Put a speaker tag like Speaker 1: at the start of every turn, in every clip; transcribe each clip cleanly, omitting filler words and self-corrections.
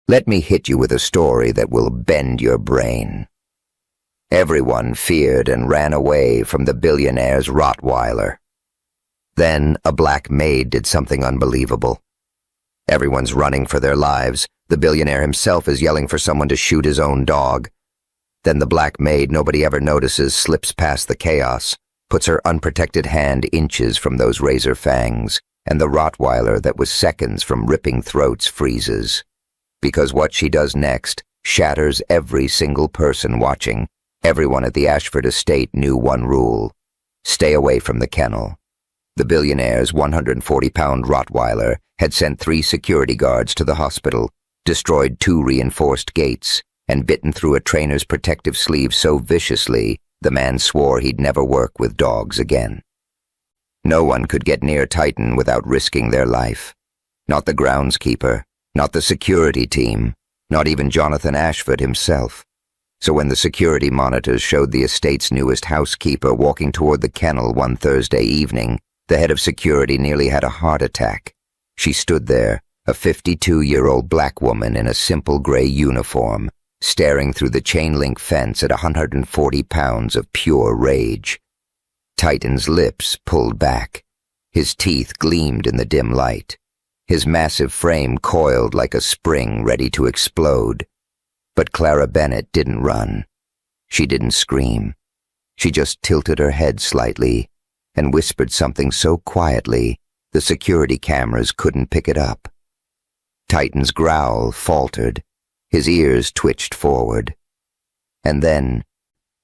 Speaker 1: Let me hit you with a story that will bend your brain. Everyone feared and ran away from the Billionaire'S Rottweiler. Then a black maid did something unbelievable. Everyone's running for their lives. The billionaire himself is yelling for someone to shoot his own dog. Then the black maid nobody ever notices slips past the chaos, puts her unprotected hand inches from those razor fangs, and the Rottweiler that was seconds from ripping throats freezes. Because what she does next shatters every single person watching. Everyone at the Ashford estate knew one rule: stay away from the kennel. The billionaire's 140-pound Rottweiler had sent 3 security guards to the hospital, destroyed 2 reinforced gates, and bitten through a trainer's protective sleeve so viciously the man swore he'd never work with dogs again. No one could get near Titan without risking their life. Not the groundskeeper, not the security team, not even Jonathan Ashford himself. So when the security monitors showed the estate's newest housekeeper walking toward the kennel one Thursday evening, the head of security nearly had a heart attack. She stood there, a 52-year-old black woman in a simple gray uniform, staring through the chain-link fence at 140 pounds of pure rage. Titan's lips pulled back. His teeth gleamed in the dim light. His massive frame coiled like a spring ready to explode. But Clara Bennett didn't run. She didn't scream. She just tilted her head slightly and whispered something so quietly the security cameras couldn't pick it up. Titan's growl faltered. His ears twitched forward. And then,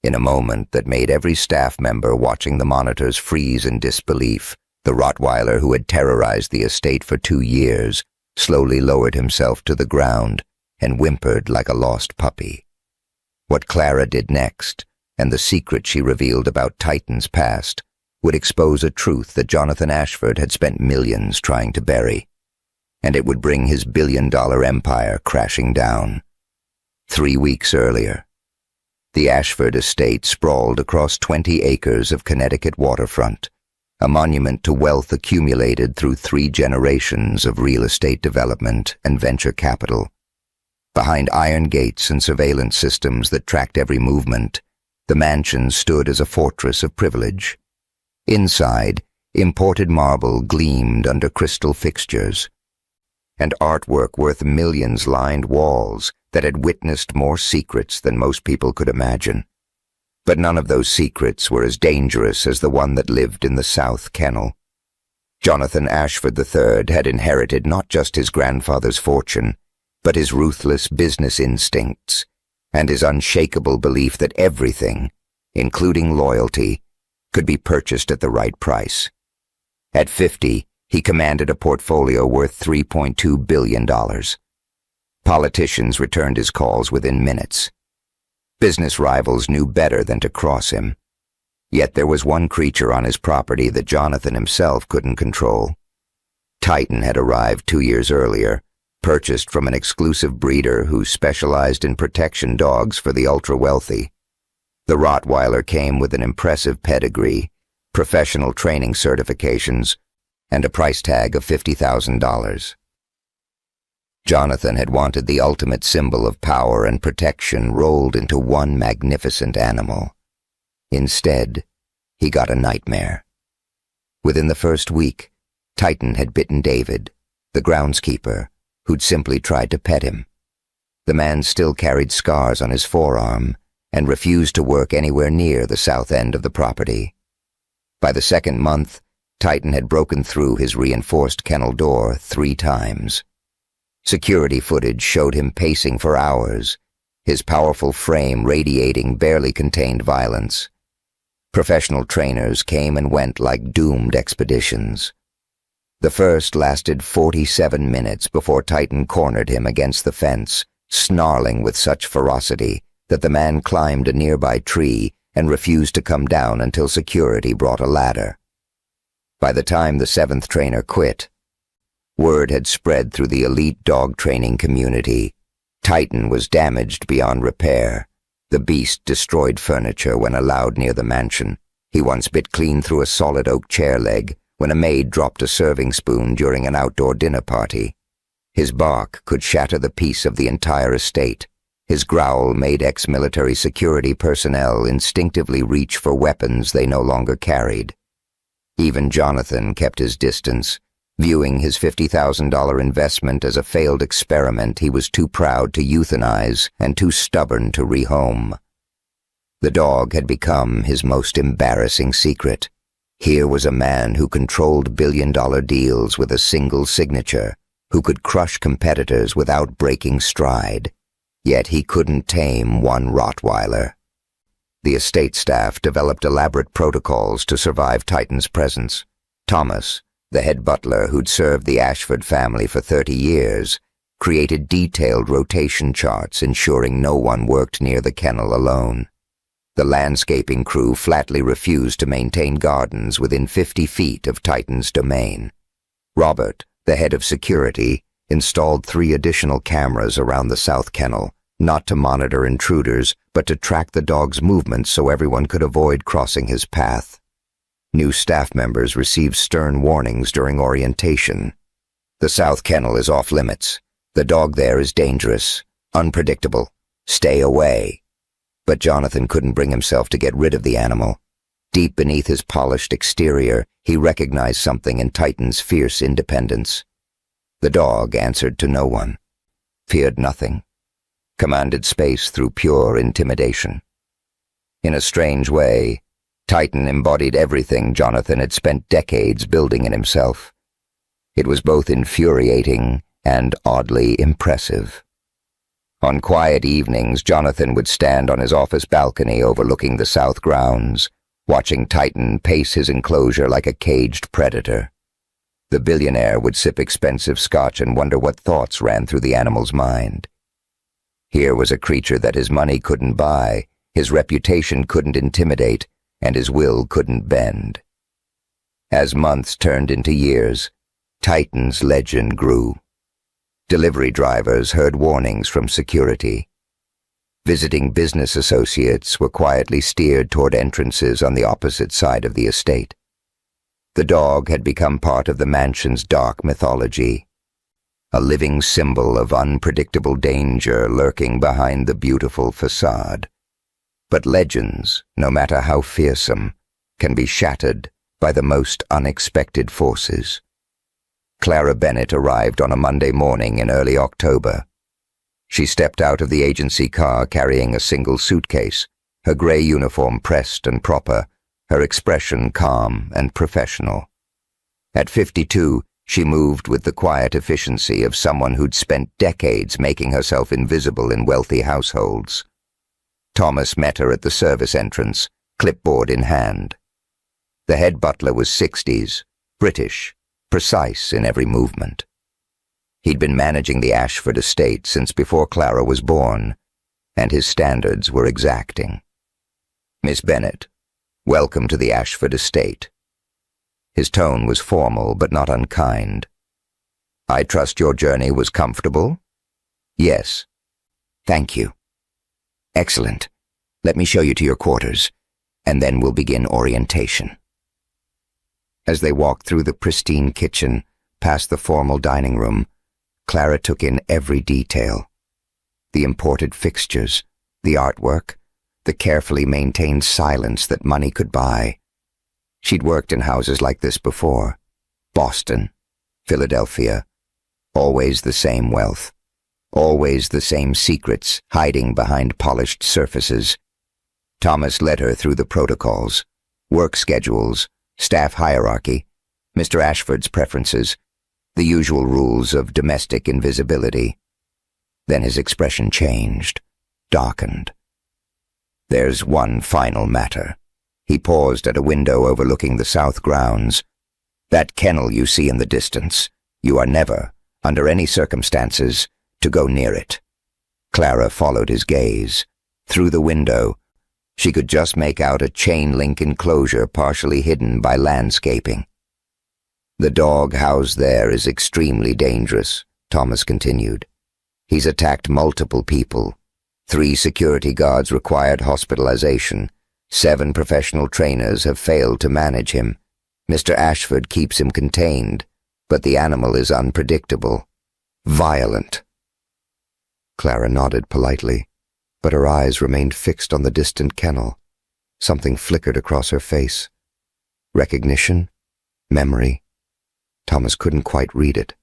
Speaker 1: in a moment that made every staff member watching the monitors freeze in disbelief, the Rottweiler who had terrorized the estate for 2 years slowly lowered himself to the ground and whimpered like a lost puppy. What Clara did next, and the secret she revealed about Titan's past, would expose a truth that Jonathan Ashford had spent millions trying to bury, and it would bring his billion-dollar empire crashing down. 3 weeks earlier, the Ashford estate sprawled across 20 acres of Connecticut waterfront, a monument to wealth accumulated through 3 generations of real estate development and venture capital. Behind iron gates and surveillance systems that tracked every movement, the mansion stood as a fortress of privilege. Inside, imported marble gleamed under crystal fixtures, and artwork worth millions lined walls that had witnessed more secrets than most people could imagine. But none of those secrets were as dangerous as the one that lived in the South Kennel. Jonathan Ashford III had inherited not just his grandfather's fortune, but his ruthless business instincts, and his unshakable belief that everything, including loyalty, could be purchased at the right price. At 50, he commanded a portfolio worth $3.2 billion. Politicians returned his calls within minutes. Business rivals knew better than to cross him. Yet there was one creature on his property that Jonathan himself couldn't control. Titan had arrived 2 years earlier, purchased from an exclusive breeder who specialized in protection dogs for the ultra-wealthy. The Rottweiler came with an impressive pedigree, professional training certifications, and a price tag of $50,000. Jonathan had wanted the ultimate symbol of power and protection rolled into one magnificent animal. Instead, he got a nightmare. Within the first week, Titan had bitten David, the groundskeeper, who'd simply tried to pet him. The man still carried scars on his forearm and refused to work anywhere near the south end of the property. By the second month, Titan had broken through his reinforced kennel door 3 times. Security footage showed him pacing for hours, his powerful frame radiating barely contained violence. Professional trainers came and went like doomed expeditions. The first lasted 47 minutes before Titan cornered him against the fence, snarling with such ferocity that the man climbed a nearby tree and refused to come down until security brought a ladder. By the time the 7th trainer quit, word had spread through the elite dog training community. Titan was damaged beyond repair. The beast destroyed furniture when allowed near the mansion. He once bit clean through a solid oak chair leg when a maid dropped a serving spoon during an outdoor dinner party. His bark could shatter the peace of the entire estate. His growl made ex-military security personnel instinctively reach for weapons they no longer carried. Even Jonathan kept his distance, viewing his $50,000 investment as a failed experiment he was too proud to euthanize and too stubborn to rehome. The dog had become his most embarrassing secret. Here was a man who controlled billion-dollar deals with a single signature, who could crush competitors without breaking stride. Yet he couldn't tame one Rottweiler. The estate staff developed elaborate protocols to survive Titan's presence. Thomas, the head butler who'd served the Ashford family for 30 years, created detailed rotation charts ensuring no one worked near the kennel alone. The landscaping crew flatly refused to maintain gardens within 50 feet of Titan's domain. Robert, the head of security, installed 3 additional cameras around the south kennel, not to monitor intruders, but to track the dog's movements so everyone could avoid crossing his path. New staff members received stern warnings during orientation. The south kennel is off limits. The dog there is dangerous, unpredictable. Stay away. But Jonathan couldn't bring himself to get rid of the animal. Deep beneath his polished exterior, he recognized something in Titan's fierce independence. The dog answered to no one, feared nothing, commanded space through pure intimidation. In a strange way, Titan embodied everything Jonathan had spent decades building in himself. It was both infuriating and oddly impressive. On quiet evenings, Jonathan would stand on his office balcony overlooking the south grounds, watching Titan pace his enclosure like a caged predator. The billionaire would sip expensive scotch and wonder what thoughts ran through the animal's mind. Here was a creature that his money couldn't buy, his reputation couldn't intimidate, and his will couldn't bend. As months turned into years, Titan's legend grew. Delivery drivers heard warnings from security. Visiting business associates were quietly steered toward entrances on the opposite side of the estate. The dog had become part of the mansion's dark mythology, a living symbol of unpredictable danger lurking behind the beautiful facade. But legends, no matter how fearsome, can be shattered by the most unexpected forces. Clara Bennett arrived on a Monday morning in early October. She stepped out of the agency car carrying a single suitcase, her gray uniform pressed and proper, her expression calm and professional. At 52, she moved with the quiet efficiency of someone who'd spent decades making herself invisible in wealthy households. Thomas met her at the service entrance, clipboard in hand. The head butler was 60s, British, precise in every movement. He'd been managing the Ashford estate since before Clara was born, and his standards were exacting. "Miss Bennett, welcome to the Ashford estate." His tone was formal but not unkind. "I trust your journey was comfortable?" "Yes." "Thank you." "Excellent. Let me show you to your quarters, and then we'll begin orientation." As they walked through the pristine kitchen, past the formal dining room, Clara took in every detail. The imported fixtures, the artwork, the carefully maintained silence that money could buy. She'd worked in houses like this before. Boston, Philadelphia. Always the same wealth. Always the same secrets hiding behind polished surfaces. Thomas led her through the protocols, work schedules, staff hierarchy, Mr. Ashford's preferences, the usual rules of domestic invisibility. Then his expression changed, darkened. "There's one final matter." He paused at a window overlooking the south grounds. "That kennel you see in the distance, you are never, under any circumstances, to go near it." Clara followed his gaze. Through the window, she could just make out a chain-link enclosure partially hidden by landscaping. "The dog housed there is extremely dangerous," Thomas continued. "He's attacked multiple people. 3 security guards required hospitalization. 7 professional trainers have failed to manage him. Mr. Ashford keeps him contained, but the animal is unpredictable. Violent. Clara nodded politely, but her eyes remained fixed on the distant kennel. Something flickered across her face. Recognition? Memory? Thomas couldn't quite read it.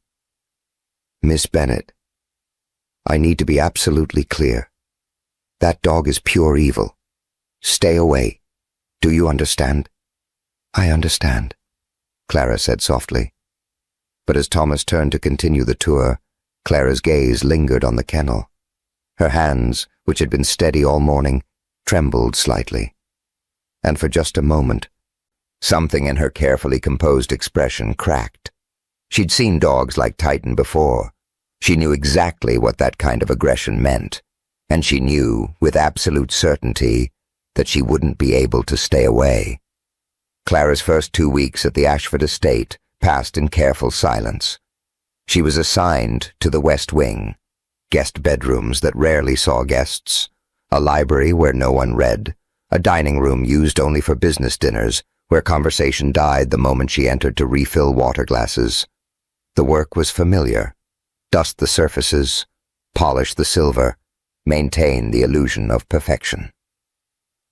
Speaker 1: Miss Bennet, I need to be absolutely clear. That dog is pure evil. Stay away. Do you understand? I understand, Clara said softly. But as Thomas turned to continue the tour, Clara's gaze lingered on the kennel. Her hands, which had been steady all morning, trembled slightly. And for just a moment, something in her carefully composed expression cracked. She'd seen dogs like Titan before. She knew exactly what that kind of aggression meant, and she knew, with absolute certainty, that she wouldn't be able to stay away. Clara's first 2 weeks at the Ashford estate passed in careful silence. She was assigned to the West Wing, guest bedrooms that rarely saw guests, a library where no one read, a dining room used only for business dinners, where conversation died the moment she entered to refill water glasses. The work was familiar. Dust the surfaces, polish the silver, maintain the illusion of perfection.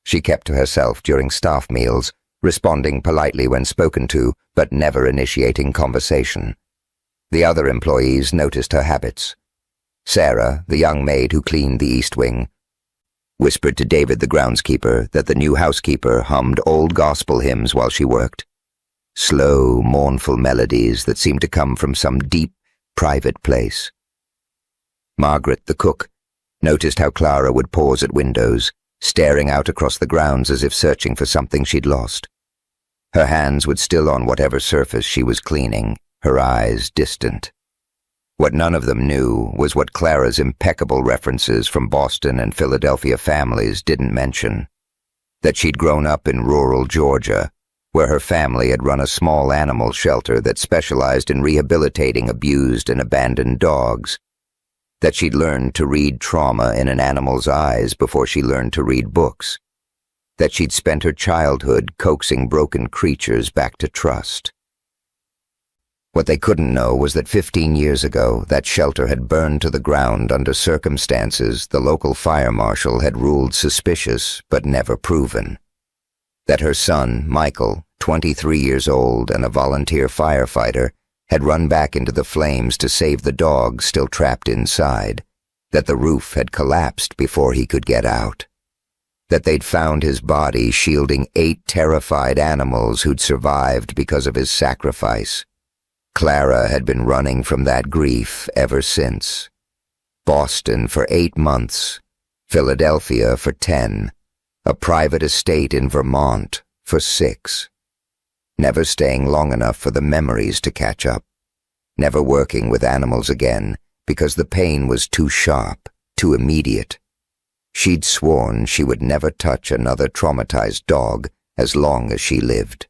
Speaker 1: She kept to herself during staff meals, responding politely when spoken to, but never initiating conversation. The other employees noticed her habits. Sarah, the young maid who cleaned the East Wing, whispered to David the groundskeeper that the new housekeeper hummed old gospel hymns while she worked. Slow, mournful melodies that seemed to come from some deep, private place. Margaret, the cook, noticed how Clara would pause at windows, staring out across the grounds as if searching for something she'd lost. Her hands would still on whatever surface she was cleaning, her eyes distant. What none of them knew was what Clara's impeccable references from Boston and Philadelphia families didn't mention. That she'd grown up in rural Georgia, where her family had run a small animal shelter that specialized in rehabilitating abused and abandoned dogs. That she'd learned to read trauma in an animal's eyes before she learned to read books. That she'd spent her childhood coaxing broken creatures back to trust. What they couldn't know was that 15 years ago, that shelter had burned to the ground under circumstances the local fire marshal had ruled suspicious but never proven. That her son, Michael, 23 years old and a volunteer firefighter, had run back into the flames to save the dog still trapped inside. That the roof had collapsed before he could get out. That they'd found his body shielding 8 terrified animals who'd survived because of his sacrifice. Clara had been running from that grief ever since. Boston for 8 months, Philadelphia for 10, a private estate in Vermont for 6. Never staying long enough for the memories to catch up. Never working with animals again because the pain was too sharp, too immediate. She'd sworn she would never touch another traumatized dog as long as she lived.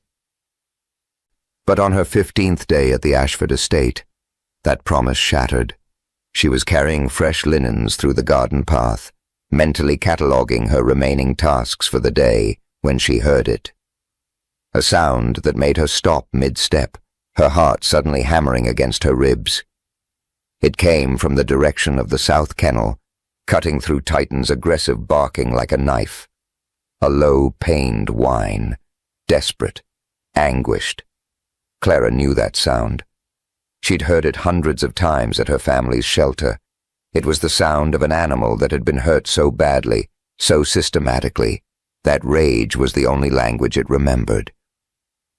Speaker 1: But on her 15th day at the Ashford estate, that promise shattered. She was carrying fresh linens through the garden path, mentally cataloguing her remaining tasks for the day when she heard it. A sound that made her stop mid-step, her heart suddenly hammering against her ribs. It came from the direction of the south kennel, cutting through Titan's aggressive barking like a knife. A low, pained whine, desperate, anguished. Clara knew that sound. She'd heard it hundreds of times at her family's shelter. It was the sound of an animal that had been hurt so badly, so systematically, that rage was the only language it remembered.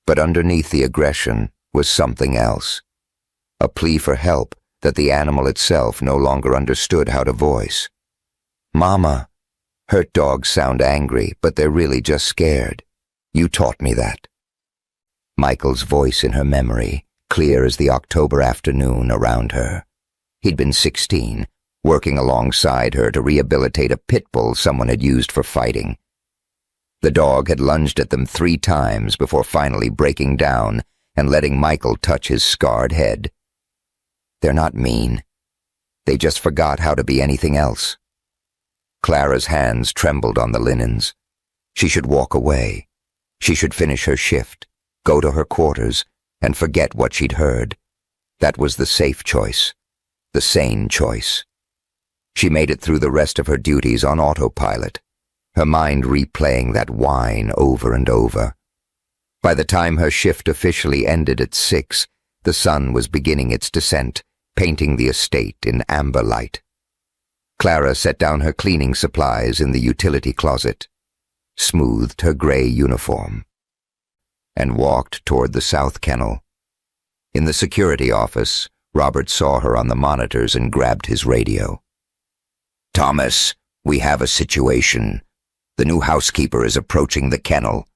Speaker 1: But underneath the aggression was something else. A plea for help that the animal itself no longer understood how to voice. Mama, hurt dogs sound angry, but they're really just scared. You taught me that. Michael's voice in her memory, clear as the October afternoon around her. He'd been 16, working alongside her to rehabilitate a pit bull someone had used for fighting. The dog had lunged at them 3 times before finally breaking down and letting Michael touch his scarred head. They're not mean. They just forgot how to be anything else. Clara's hands trembled on the linens. She should walk away. She should finish her shift, go to her quarters, and forget what she'd heard. That was the safe choice. the sane choice. She made it through the rest of her duties on autopilot, her mind replaying that whine over and over. By the time her shift officially ended at 6, the sun was beginning its descent, painting the estate in amber light. Clara set down her cleaning supplies in the utility closet, smoothed her gray uniform, and walked toward the south kennel. In the security office, Robert saw her on the monitors and grabbed his radio. "Thomas, we have a situation. The new housekeeper is approaching the kennel."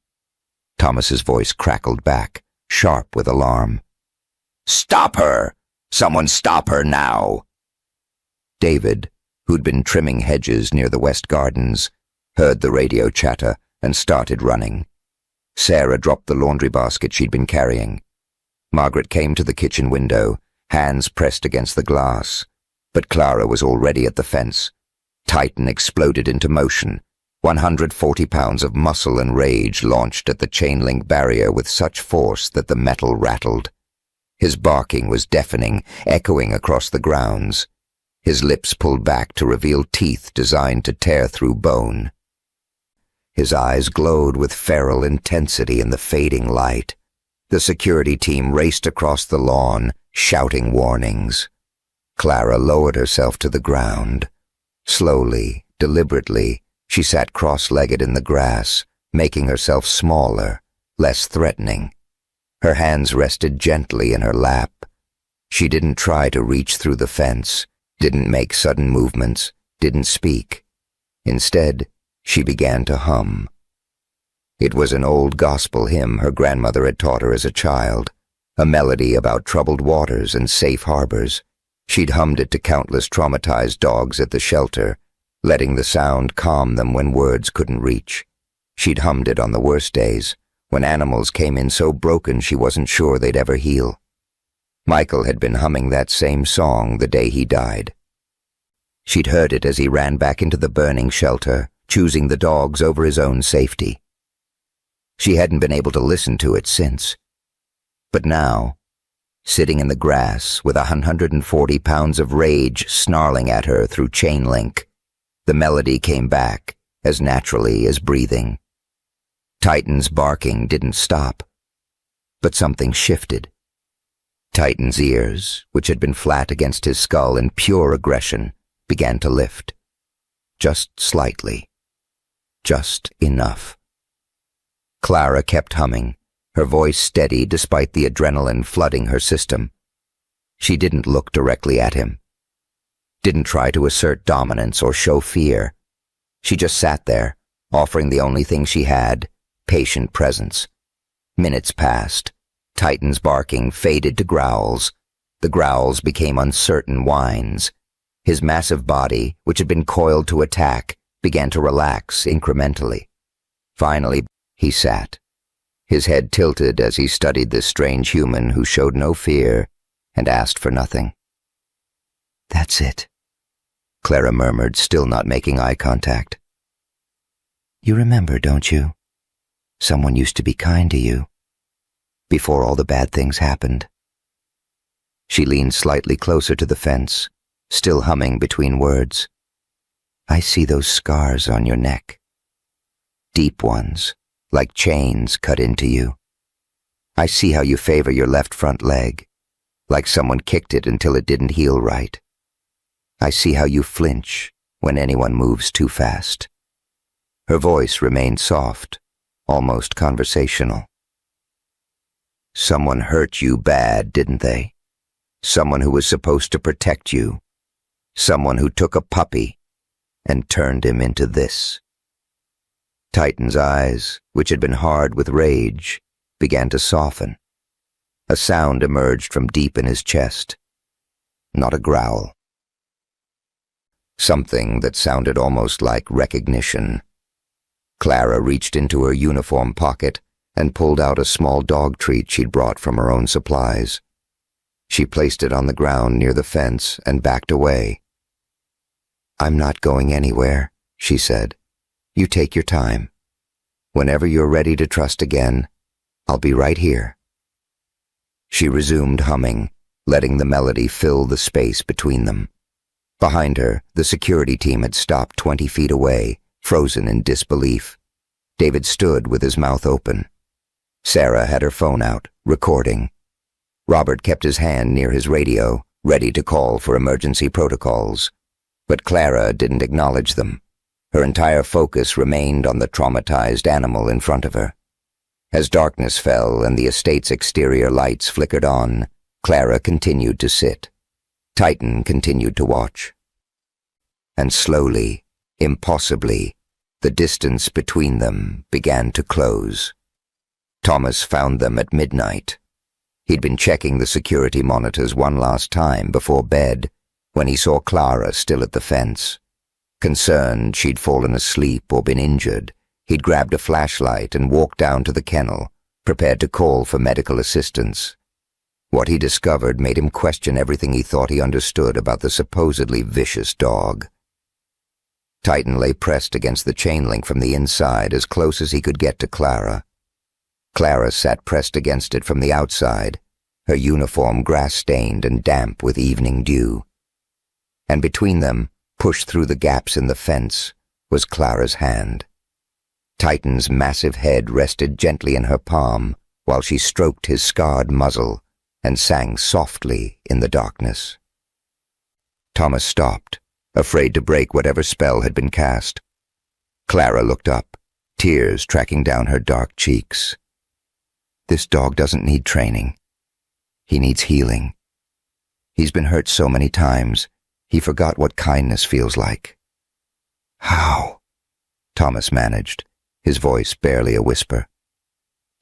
Speaker 1: Thomas's voice crackled back, sharp with alarm. "Stop her! Someone stop her now!" David, who'd been trimming hedges near the west gardens, heard the radio chatter and started running. Sarah dropped the laundry basket she'd been carrying. Margaret came to the kitchen window, hands pressed against the glass, but Clara was already at the fence. Titan exploded into motion. 140 pounds of muscle and rage launched at the chain-link barrier with such force that the metal rattled. His barking was deafening, echoing across the grounds. His lips pulled back to reveal teeth designed to tear through bone. His eyes glowed with feral intensity in the fading light. The security team raced across the lawn, shouting warnings. Clara lowered herself to the ground. Slowly, deliberately, she sat cross-legged in the grass, making herself smaller, less threatening. Her hands rested gently in her lap. She didn't try to reach through the fence, didn't make sudden movements, didn't speak. Instead, she began to hum. It was an old gospel hymn her grandmother had taught her as a child, a melody about troubled waters and safe harbors. She'd hummed it to countless traumatized dogs at the shelter, letting the sound calm them when words couldn't reach. She'd hummed it on the worst days, when animals came in so broken she wasn't sure they'd ever heal. Michael had been humming that same song the day he died. She'd heard it as he ran back into the burning shelter, choosing the dogs over his own safety. She hadn't been able to listen to it since. But now, sitting in the grass with 140 pounds of rage snarling at her through chain link, the melody came back as naturally as breathing. Titan's barking didn't stop, but something shifted. Titan's ears, which had been flat against his skull in pure aggression, began to lift. Just slightly. Just enough. Clara kept humming, her voice steady despite the adrenaline flooding her system. She didn't look directly at him. Didn't try to assert dominance or show fear. She just sat there, offering the only thing she had, patient presence. Minutes passed. Titan's barking faded to growls. The growls became uncertain whines. His massive body, which had been coiled to attack, began to relax incrementally. Finally, he sat, his head tilted as he studied this strange human who showed no fear and asked for nothing. "That's it," Clara murmured, still not making eye contact. "You remember, don't you? Someone used to be kind to you, before all the bad things happened." She leaned slightly closer to the fence, still humming between words. "I see those scars on your neck. Deep ones, like chains cut into you. I see how you favor your left front leg, like someone kicked it until it didn't heal right. I see how you flinch when anyone moves too fast." Her voice remained soft, almost conversational. "Someone hurt you bad, didn't they? Someone who was supposed to protect you. Someone who took a puppy and turned him into this." Titan's eyes, which had been hard with rage, began to soften. A sound emerged from deep in his chest. Not a growl. Something that sounded almost like recognition. Clara reached into her uniform pocket and pulled out a small dog treat she'd brought from her own supplies. She placed it on the ground near the fence and backed away. "I'm not going anywhere," she said. "You take your time. Whenever you're ready to trust again, I'll be right here." She resumed humming, letting the melody fill the space between them. Behind her, the security team had stopped 20 feet away, frozen in disbelief. David stood with his mouth open. Sarah had her phone out, recording. Robert kept his hand near his radio, ready to call for emergency protocols. But Clara didn't acknowledge them. Her entire focus remained on the traumatized animal in front of her. As darkness fell and the estate's exterior lights flickered on, Clara continued to sit. Titan continued to watch. And slowly, impossibly, the distance between them began to close. Thomas found them at midnight. He'd been checking the security monitors one last time before bed when he saw Clara still at the fence. Concerned she'd fallen asleep or been injured, he'd grabbed a flashlight and walked down to the kennel, prepared to call for medical assistance. What he discovered made him question everything he thought he understood about the supposedly vicious dog. Titan lay pressed against the chain link from the inside as close as he could get to Clara. Clara sat pressed against it from the outside, her uniform grass-stained and damp with evening dew. And between them, pushed through the gaps in the fence, was Clara's hand. Titan's massive head rested gently in her palm while she stroked his scarred muzzle and sang softly in the darkness. Thomas stopped, afraid to break whatever spell had been cast. Clara looked up, tears tracking down her dark cheeks. This dog doesn't need training. He needs healing. He's been hurt so many times, he forgot what kindness feels like. How? Thomas managed, his voice barely a whisper.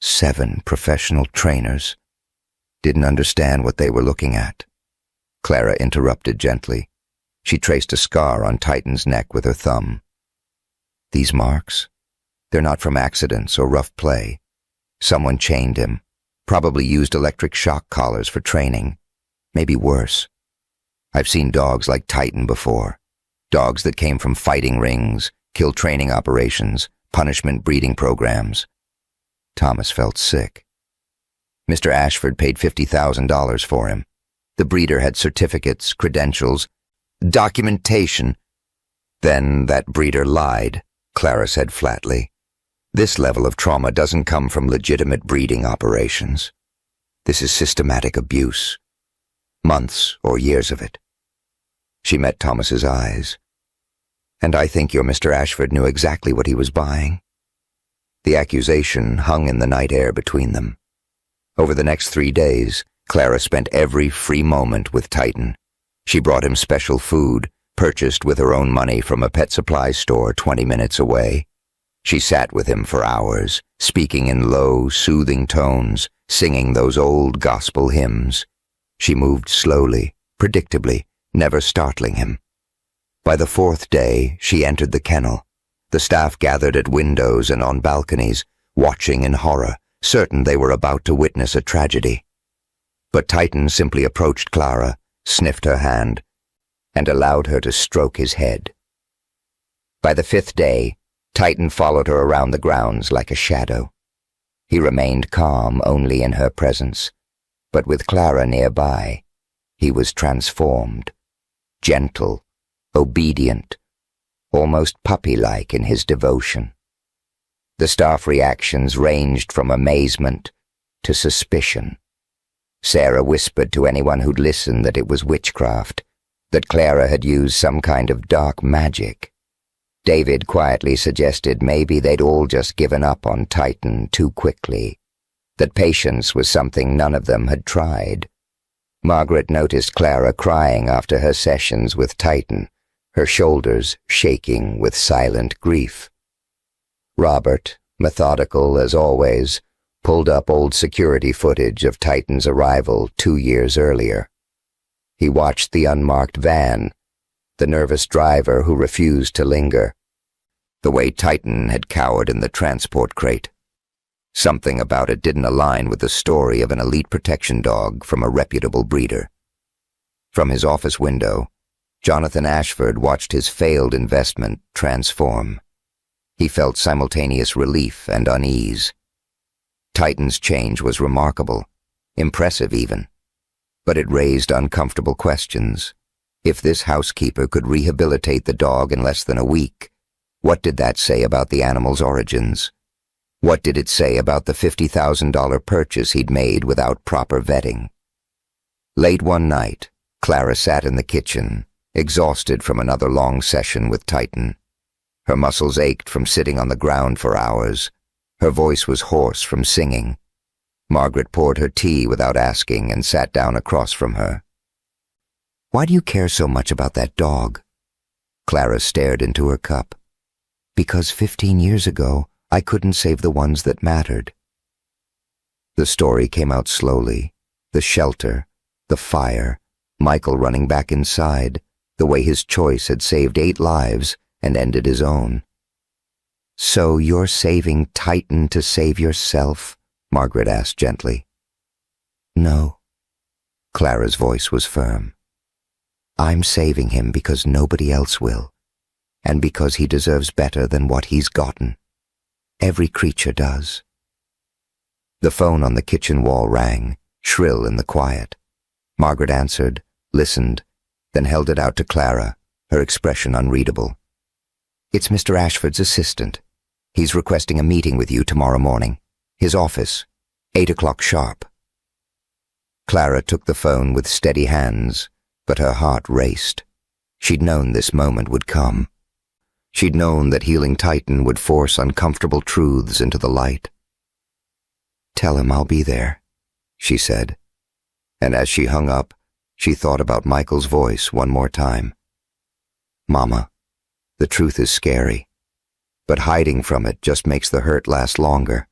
Speaker 1: 7 professional trainers. Didn't understand what they were looking at. Clara interrupted gently. She traced a scar on Titan's neck with her thumb. These marks? They're not from accidents or rough play. Someone chained him, probably used electric shock collars for training. Maybe worse. I've seen dogs like Titan before. Dogs that came from fighting rings, kill training operations, punishment breeding programs. Thomas felt sick. Mr. Ashford paid $50,000 for him. The breeder had certificates, credentials, documentation. Then that breeder lied, Clara said flatly. This level of trauma doesn't come from legitimate breeding operations. This is systematic abuse. Months or years of it. She met Thomas's eyes. And I think your Mr. Ashford knew exactly what he was buying. The accusation hung in the night air between them. Over the next 3 days, Clara spent every free moment with Titan. She brought him special food, purchased with her own money from a pet supply store 20 minutes away. She sat with him for hours, speaking in low, soothing tones, singing those old gospel hymns. She moved slowly, predictably, never startling him. By the 4th day, she entered the kennel. The staff gathered at windows and on balconies, watching in horror, certain they were about to witness a tragedy. But Titan simply approached Clara, sniffed her hand, and allowed her to stroke his head. By the 5th day, Titan followed her around the grounds like a shadow. He remained calm only in her presence, but with Clara nearby, he was transformed, gentle, obedient, almost puppy-like in his devotion. The staff reactions ranged from amazement to suspicion. Sarah whispered to anyone who'd listen that it was witchcraft, that Clara had used some kind of dark magic. David quietly suggested maybe they'd all just given up on Titan too quickly, that patience was something none of them had tried. Margaret noticed Clara crying after her sessions with Titan, her shoulders shaking with silent grief. Robert, methodical as always, pulled up old security footage of Titan's arrival 2 years earlier. He watched the unmarked van, the nervous driver who refused to linger, the way Titan had cowered in the transport crate. Something about it didn't align with the story of an elite protection dog from a reputable breeder. From his office window, Jonathan Ashford watched his failed investment transform. He felt simultaneous relief and unease. Titan's change was remarkable, impressive even. but it raised uncomfortable questions. If this housekeeper could rehabilitate the dog in less than a week, what did that say about the animal's origins? What did it say about the $50,000 purchase he'd made without proper vetting? Late one night, Clara sat in the kitchen, exhausted from another long session with Titan. Her muscles ached from sitting on the ground for hours. Her voice was hoarse from singing. Margaret poured her tea without asking and sat down across from her. "Why do you care so much about that dog?" Clara stared into her cup. "Because 15 years ago, I couldn't save the ones that mattered." The story came out slowly. The shelter, the fire, Michael running back inside, the way his choice had saved 8 lives and ended his own. "So you're saving Titan to save yourself?" Margaret asked gently. "No." Clara's voice was firm. "I'm saving him because nobody else will, and because he deserves better than what he's gotten. Every creature does." The phone on the kitchen wall rang, shrill in the quiet. Margaret answered, listened, then held it out to Clara, her expression unreadable. "It's Mr. Ashford's assistant. He's requesting a meeting with you tomorrow morning. His office, 8 o'clock sharp." Clara took the phone with steady hands, but her heart raced. She'd known this moment would come. She'd known that healing Titan would force uncomfortable truths into the light. "Tell him I'll be there," she said. And as she hung up, she thought about Michael's voice one more time. "Mama, the truth is scary, but hiding from it just makes the hurt last longer.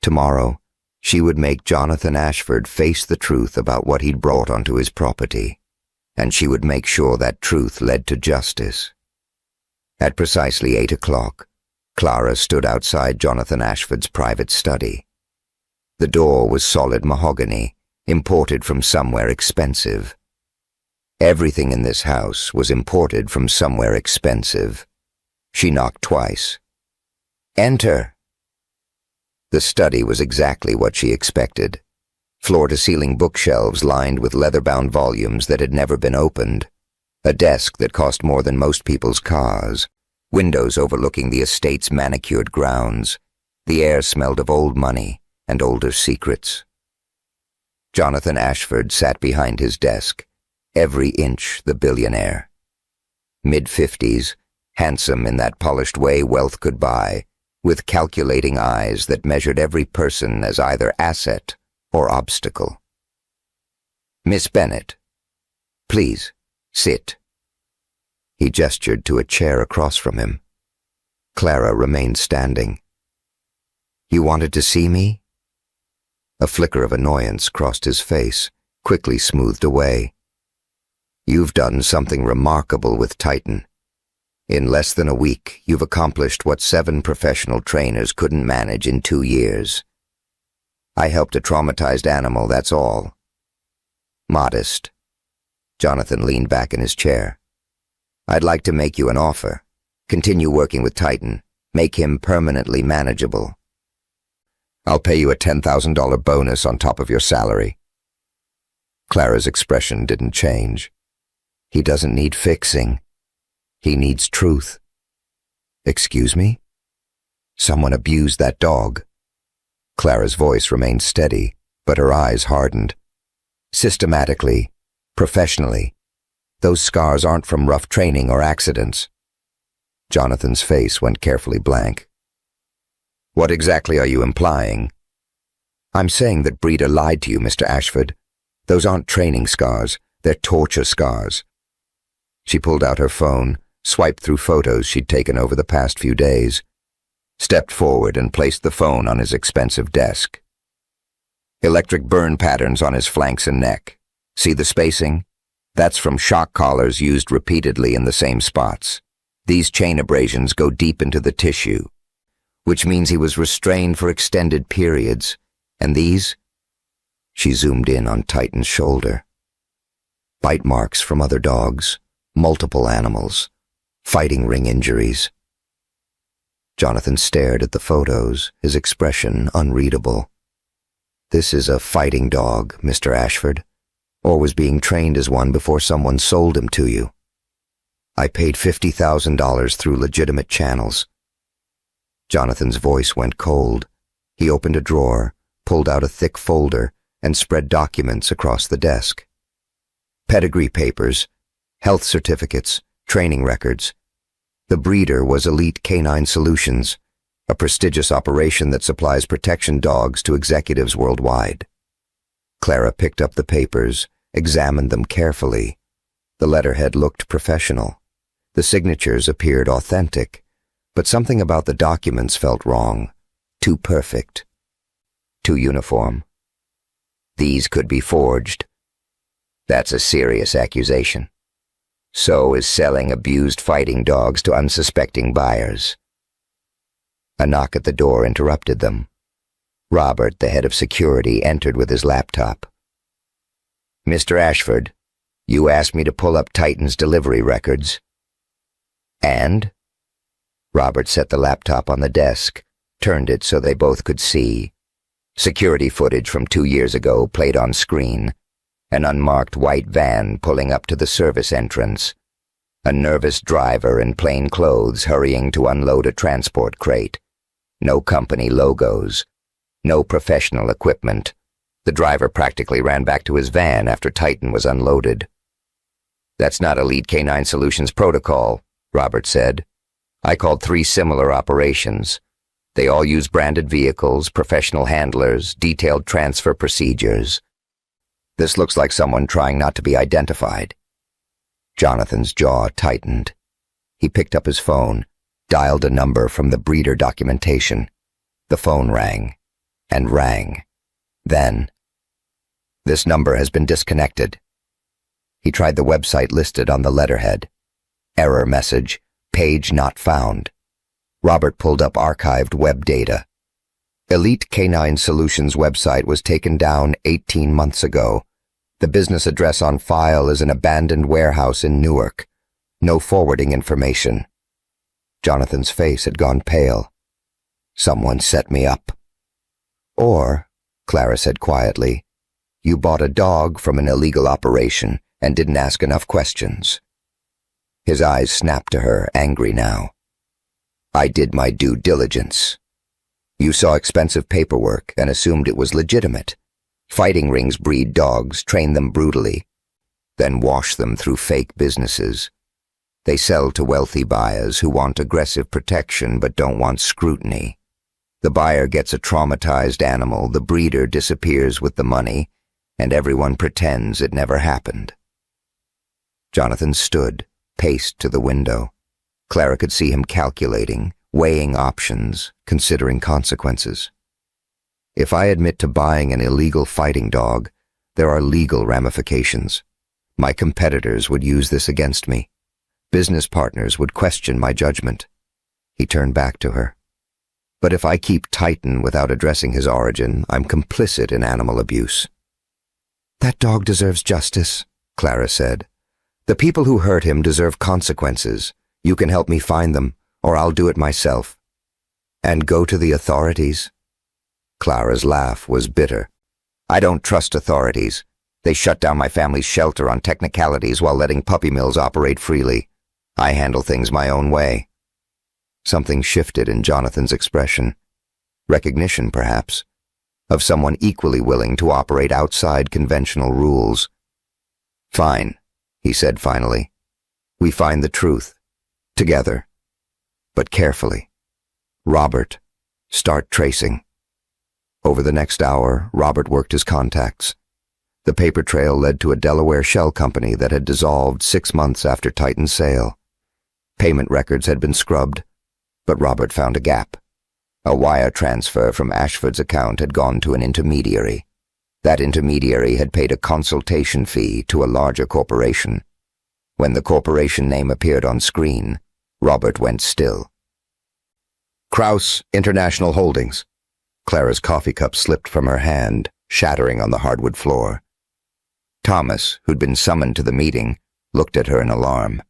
Speaker 1: Tomorrow, she would make Jonathan Ashford face the truth about what he'd brought onto his property, and she would make sure that truth led to justice." At precisely 8 o'clock, Clara stood outside Jonathan Ashford's private study. The door was solid mahogany, imported from somewhere expensive. Everything in this house was imported from somewhere expensive. She knocked twice. "Enter!" The study was exactly what she expected. Floor-to-ceiling bookshelves lined with leather-bound volumes that had never been opened. A desk that cost more than most people's cars. Windows overlooking the estate's manicured grounds. The air smelled of old money and older secrets. Jonathan Ashford sat behind his desk, every inch the billionaire. Mid-50s, handsome in that polished way wealth could buy, with calculating eyes that measured every person as either asset or obstacle. "Miss Bennet, please, sit." He gestured to a chair across from him. Clara remained standing. "You wanted to see me?" A flicker of annoyance crossed his face, quickly smoothed away. "You've done something remarkable with Titan. In less than a week, you've accomplished what 7 professional trainers couldn't manage in 2 years. I helped a traumatized animal, that's all." Modest. Jonathan leaned back in his chair. "I'd like to make you an offer. Continue working with Titan. Make him permanently manageable. I'll pay you a $10,000 bonus on top of your salary." Clara's expression didn't change. "He doesn't need fixing. He needs truth." "Excuse me?" "Someone abused that dog." Clara's voice remained steady, but her eyes hardened. "Systematically, professionally. Those scars aren't from rough training or accidents." Jonathan's face went carefully blank. "What exactly are you implying?" "I'm saying that Breeder lied to you, Mr. Ashford. Those aren't training scars, they're torture scars." She pulled out her phone, swiped through photos she'd taken over the past few days, stepped forward and placed the phone on his expensive desk. "Electric burn patterns on his flanks and neck. See the spacing? That's from shock collars used repeatedly in the same spots. These chain abrasions go deep into the tissue, which means he was restrained for extended periods. And these?" She zoomed in on Titan's shoulder. "Bite marks from other dogs, multiple animals, fighting ring injuries." Jonathan stared at the photos, his expression unreadable. "This is a fighting dog, Mr. Ashford. or was being trained as one before someone sold him to you. I paid $50,000 through legitimate channels. Jonathan's voice went cold. He opened a drawer, pulled out a thick folder, and spread documents across the desk. Pedigree papers, health certificates, training records. The breeder was Elite Canine Solutions, a prestigious operation that supplies protection dogs to executives worldwide. Clara picked up the papers, examined them carefully. The letterhead looked professional. The signatures appeared authentic, but something about the documents felt wrong, too perfect, too uniform. These could be forged. That's a serious accusation. So is selling abused fighting dogs to unsuspecting buyers. A knock at the door interrupted them. Robert, the head of security, entered with his laptop. "Mr. Ashford, you asked me to pull up Titan's delivery records." "And?" Robert set the laptop on the desk, turned it so they both could see. Security footage from 2 years ago played on screen. An unmarked white van pulling up to the service entrance. A nervous driver in plain clothes hurrying to unload a transport crate. No company logos. No professional equipment. The driver practically ran back to his van after Titan was unloaded. "That's not Elite Canine Solutions protocol," Robert said. "I called 3 similar operations. They all use branded vehicles, professional handlers, detailed transfer procedures. This looks like someone trying not to be identified." Jonathan's jaw tightened. He picked up his phone, dialed a number from the breeder documentation. The phone rang, and rang. Then, "This number has been disconnected." He tried the website listed on the letterhead. Error message, page not found. Robert pulled up archived web data. Elite Canine Solutions website was taken down 18 months ago. The business address on file is an abandoned warehouse in Newark. No forwarding information. Jonathan's face had gone pale. "Someone set me up." "Or," Clara said quietly, "you bought a dog from an illegal operation and didn't ask enough questions." His eyes snapped to her, angry now. "I did my due diligence. You saw expensive paperwork and assumed it was legitimate. Fighting rings breed dogs, train them brutally, then wash them through fake businesses. They sell to wealthy buyers who want aggressive protection but don't want scrutiny. The buyer gets a traumatized animal, the breeder disappears with the money, and everyone pretends it never happened." Jonathan stood, paced to the window. Clara could see him calculating, weighing options, considering consequences. "If I admit to buying an illegal fighting dog, there are legal ramifications. My competitors would use this against me. Business partners would question my judgment." He turned back to her. "But if I keep Titan without addressing his origin, I'm complicit in animal abuse." "That dog deserves justice," Clara said. "The people who hurt him deserve consequences. You can help me find them, or I'll do it myself." "And go to the authorities?" Clara's laugh was bitter. "I don't trust authorities. They shut down my family's shelter on technicalities while letting puppy mills operate freely. I handle things my own way." Something shifted in Jonathan's expression. Recognition, perhaps, of someone equally willing to operate outside conventional rules. "Fine," he said finally. "We find the truth. Together. But carefully. Robert, start tracing." Over the next hour, Robert worked his contacts. The paper trail led to a Delaware shell company that had dissolved 6 months after Titan's sale. Payment records had been scrubbed, but Robert found a gap. A wire transfer from Ashford's account had gone to an intermediary. That intermediary had paid a consultation fee to a larger corporation. When the corporation name appeared on screen, Robert went still. "Kraus International Holdings." Clara's coffee cup slipped from her hand, shattering on the hardwood floor. Thomas, who'd been summoned to the meeting, looked at her in alarm.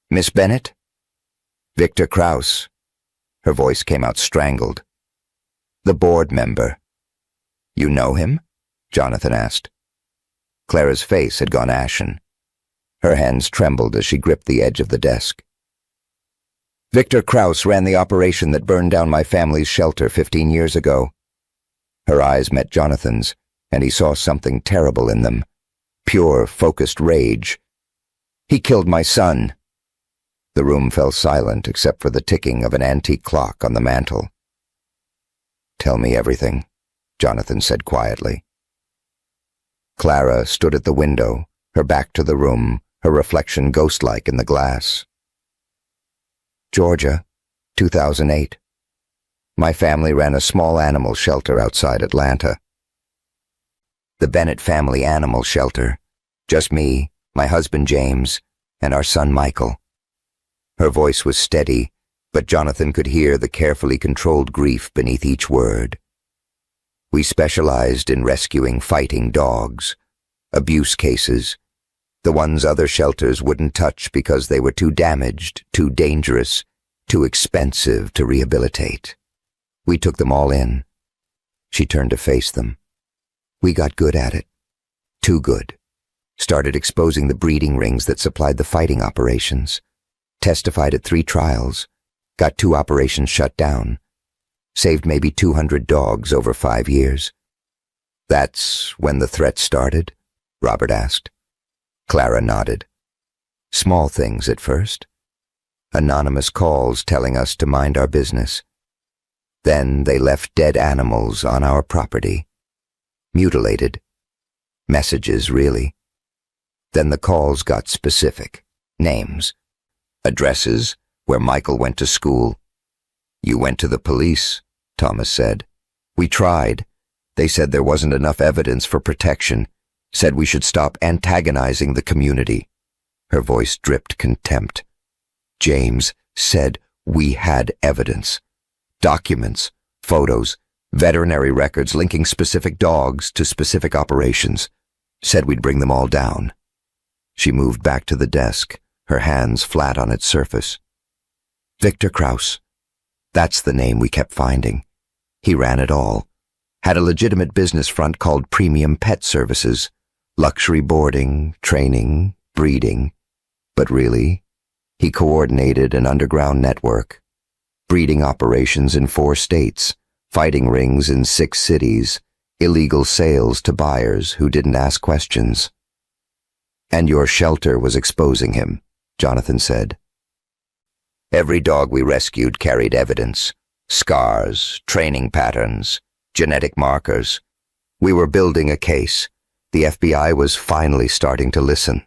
Speaker 1: "Miss Bennett?" "Victor Kraus." Her voice came out strangled. "The board member." "You know him?" Jonathan asked. Clara's face had gone ashen. Her hands trembled as she gripped the edge of the desk. Victor Krauss ran the operation that burned down my family's shelter 15 years ago. Her eyes met Jonathan's, and he saw something terrible in them. Pure, focused rage. He killed my son. The room fell silent except for the ticking of an antique clock on the mantel. "Tell me everything," Jonathan said quietly. Clara stood at the window, her back to the room, her reflection ghost-like in the glass. Georgia, 2008. My family ran a small animal shelter outside Atlanta. The Bennett family animal shelter. Just me, my husband James, and our son Michael. Her voice was steady, but Jonathan could hear the carefully controlled grief beneath each word. We specialized in rescuing fighting dogs, abuse cases, the ones other shelters wouldn't touch because they were too damaged, too dangerous, too expensive to rehabilitate. We took them all in. She turned to face them. We got good at it. Too good. Started exposing the breeding rings that supplied the fighting operations. Testified at 3 trials. Got 2 operations shut down. Saved maybe 200 dogs over 5 years. That's when the threat started? Robert asked. Clara nodded. Small things at first. Anonymous calls telling us to mind our business. Then they left dead animals on our property. Mutilated. Messages, really. Then the calls got specific. Names. Addresses, where Michael went to school. You went to the police, Thomas said. We tried. They said there wasn't enough evidence for protection. Said we should stop antagonizing the community. Her voice dripped contempt. James said we had evidence. Documents, photos, veterinary records linking specific dogs to specific operations. Said we'd bring them all down. She moved back to the desk, her hands flat on its surface. Victor Krauss. That's the name we kept finding. He ran it all. Had a legitimate business front called Premium Pet Services. Luxury boarding, training, breeding. But really, he coordinated an underground network. Breeding operations in 4 states, fighting rings in 6 cities, illegal sales to buyers who didn't ask questions. And your shelter was exposing him, Jonathan said. Every dog we rescued carried evidence. Scars, training patterns, genetic markers. We were building a case. The FBI was finally starting to listen.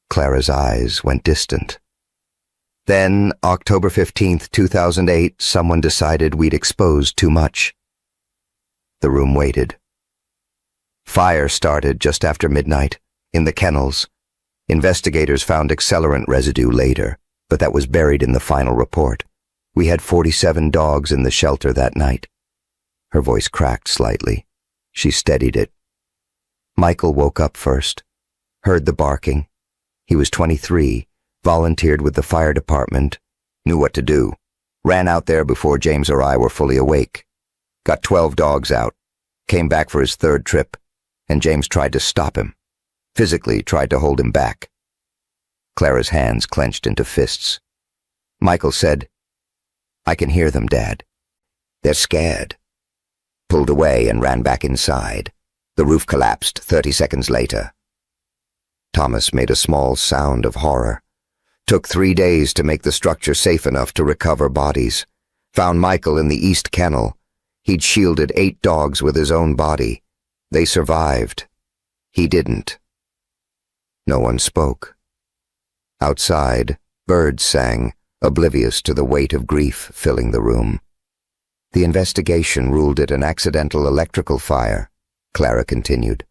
Speaker 1: Clara's eyes went distant. Then, October 15th, 2008, someone decided we'd exposed too much. The room waited. Fire started just after midnight, in the kennels. Investigators found accelerant residue later, but that was buried in the final report. We had 47 dogs in the shelter that night. Her voice cracked slightly. She steadied it. Michael woke up first, heard the barking. He was 23, volunteered with the fire department, knew what to do, ran out there before James or I were fully awake. Got 12 dogs out, came back for his 3rd trip, and James tried to stop him, physically tried to hold him back. Clara's hands clenched into fists. Michael said, I can hear them, Dad. They're scared. Pulled away and ran back inside. The roof collapsed 30 seconds later. Thomas made a small sound of horror. Took 3 days to make the structure safe enough to recover bodies. Found Michael in the east kennel. He'd shielded 8 dogs with his own body. They survived. He didn't. No one spoke. Outside, birds sang, oblivious to the weight of grief filling the room. The investigation ruled it an accidental electrical fire, Clara continued.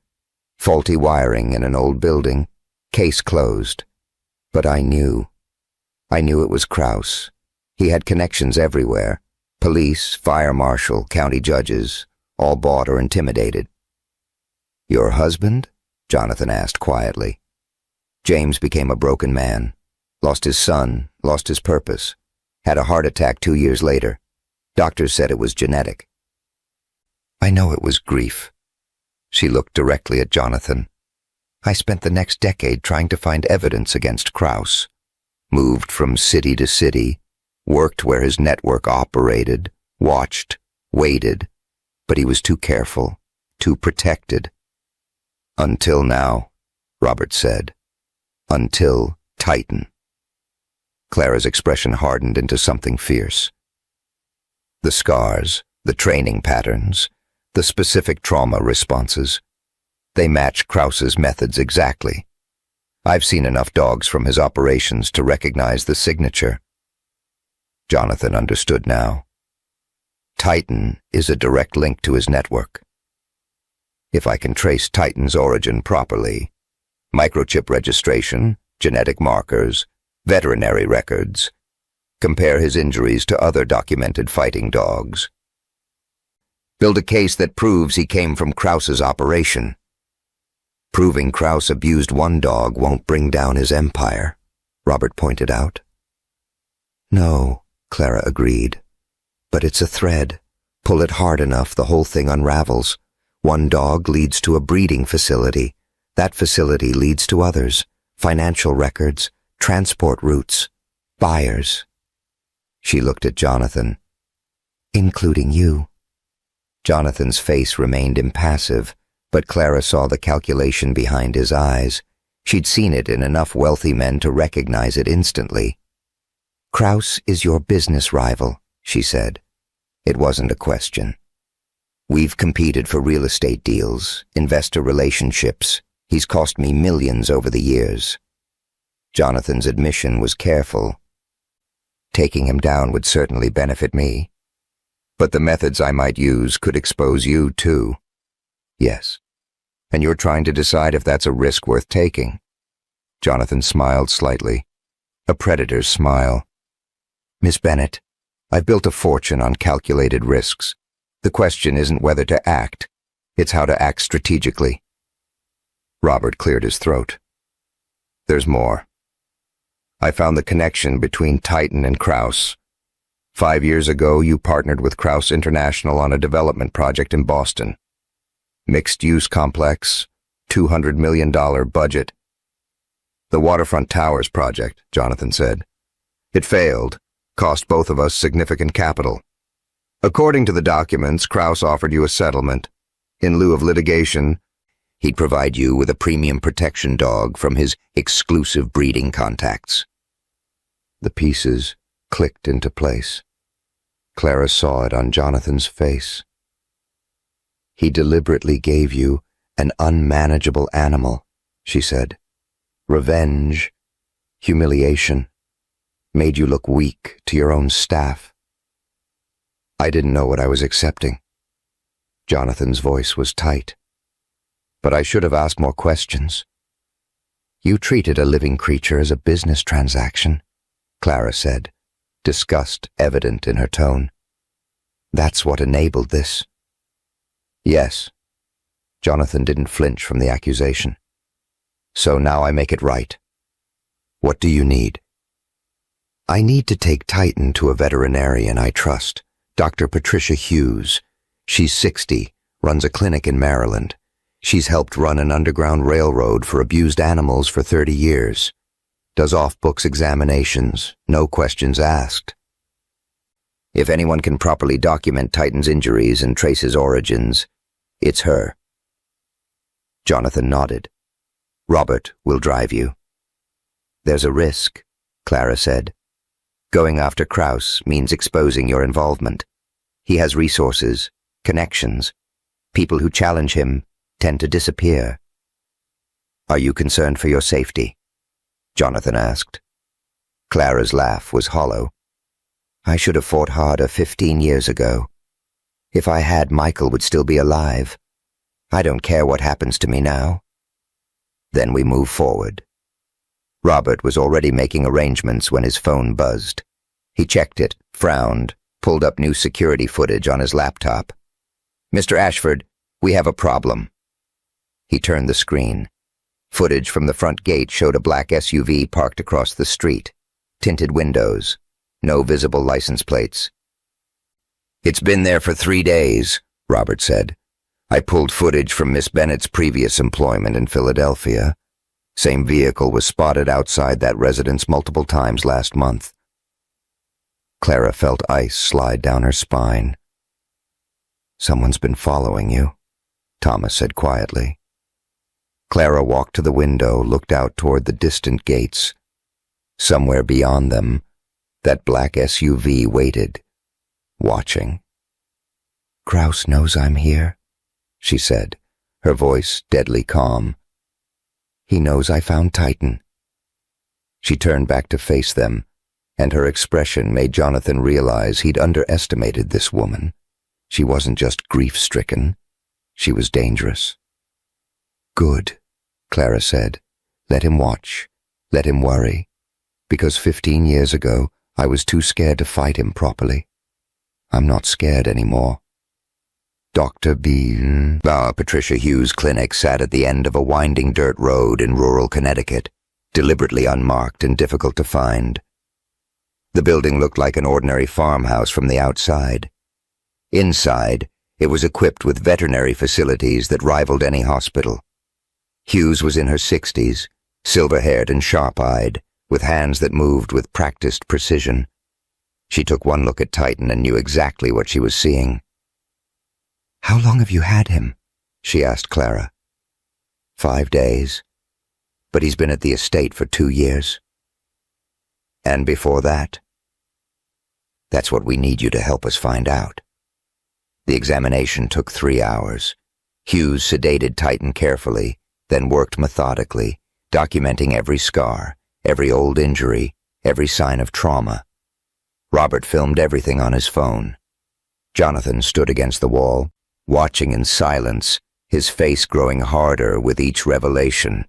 Speaker 1: Faulty wiring in an old building. Case closed. But I knew. I knew it was Krauss. He had connections everywhere. Police, fire marshal, county judges, all bought or intimidated. Your husband? Jonathan asked quietly. James became a broken man. Lost his son, lost his purpose. Had a heart attack 2 years later. Doctors said it was genetic. I know it was grief. She looked directly at Jonathan. "I spent the next decade trying to find evidence against Kraus. Moved from city to city, worked where his network operated, watched, waited, but he was too careful, too protected. Until now," Robert said. "Until Titan." Clara's expression hardened into something fierce. The scars, the training patterns, the specific trauma responses, they match Kraus's methods exactly. I've seen enough dogs from his operations to recognize the signature. Jonathan understood now. Titan is a direct link to his network. If I can trace Titan's origin properly, microchip registration, genetic markers, veterinary records, compare his injuries to other documented fighting dogs, build a case that proves he came from Kraus's operation. Proving Kraus abused one dog won't bring down his empire, Robert pointed out. No, Clara agreed. But it's a thread. Pull it hard enough, the whole thing unravels. One dog leads to a breeding facility. That facility leads to others. Financial records, transport routes, buyers. She looked at Jonathan. Including you. Jonathan's face remained impassive, but Clara saw the calculation behind his eyes. She'd seen it in enough wealthy men to recognize it instantly. Kraus is your business rival, she said. It wasn't a question. We've competed for real estate deals, investor relationships. He's cost me millions over the years. Jonathan's admission was careful. Taking him down would certainly benefit me. But the methods I might use could expose you too. Yes. And you're trying to decide if that's a risk worth taking. Jonathan smiled slightly. A predator's smile. Miss Bennett, I've built a fortune on calculated risks. The question isn't whether to act, it's how to act strategically. Robert cleared his throat. There's more. I found the connection between Titan and Kraus. 5 years ago, you partnered with Kraus International on a development project in Boston. Mixed-use complex, $200 million budget. The Waterfront Towers project, Jonathan said. It failed, cost both of us significant capital. According to the documents, Kraus offered you a settlement. In lieu of litigation, he'd provide you with a premium protection dog from his exclusive breeding contacts. The pieces clicked into place. Clara saw it on Jonathan's face. He deliberately gave you an unmanageable animal, she said. Revenge, humiliation, made you look weak to your own staff. I didn't know what I was accepting. Jonathan's voice was tight. But I should have asked more questions. You treated a living creature as a business transaction, Clara said, disgust evident in her tone. That's what enabled this. Yes. Jonathan didn't flinch from the accusation. So now I make it right. What do you need? I need to take Titan to a veterinarian I trust, Dr. Patricia Hughes. She's 60, runs a clinic in Maryland. She's helped run an underground railroad for abused animals for 30 years. Does off-books examinations, no questions asked. If anyone can properly document Titan's injuries and trace his origins, it's her. Jonathan nodded. Robert will drive you. There's a risk, Clara said. Going after Kraus means exposing your involvement. He has resources, connections. People who challenge him tend to disappear. Are you concerned for your safety? Jonathan asked. Clara's laugh was hollow. I should have fought harder 15 years ago. If I had, Michael would still be alive. I don't care what happens to me now. Then we move forward. Robert was already making arrangements when his phone buzzed. He checked it, frowned, pulled up new security footage on his laptop. Mr. Ashford, we have a problem. He turned the screen. Footage from the front gate showed a black SUV parked across the street. Tinted windows. No visible license plates. It's been there for 3 days, Robert said. I pulled footage from Miss Bennett's previous employment in Philadelphia. Same vehicle was spotted outside that residence multiple times last month. Clara felt ice slide down her spine. "Someone's been following you," Thomas said quietly. Clara walked to the window, looked out toward the distant gates. Somewhere beyond them, that black SUV waited, watching. "Kraus knows I'm here," she said, her voice deadly calm. "He knows I found Titan." She turned back to face them, and her expression made Jonathan realize he'd underestimated this woman. She wasn't just grief-stricken. She was dangerous. "Good," Clara said. "Let him watch. Let him worry. Because 15 years ago, I was too scared to fight him properly. I'm not scared anymore." Dr. Patricia Hughes' clinic sat at the end of a winding dirt road in rural Connecticut, deliberately unmarked and difficult to find. The building looked like an ordinary farmhouse from the outside. Inside, it was equipped with veterinary facilities that rivaled any hospital. Hughes was in her 60s, silver-haired and sharp-eyed, with hands that moved with practiced precision. She took one look at Titan and knew exactly what she was seeing. "How long have you had him?" she asked Clara. 5 days. But he's been at the estate for 2 years. And before that? That's what we need you to help us find out. The examination took 3 hours. Hughes sedated Titan carefully, then worked methodically, documenting every scar, every old injury, every sign of trauma. Robert filmed everything on his phone. Jonathan stood against the wall, watching in silence, his face growing harder with each revelation.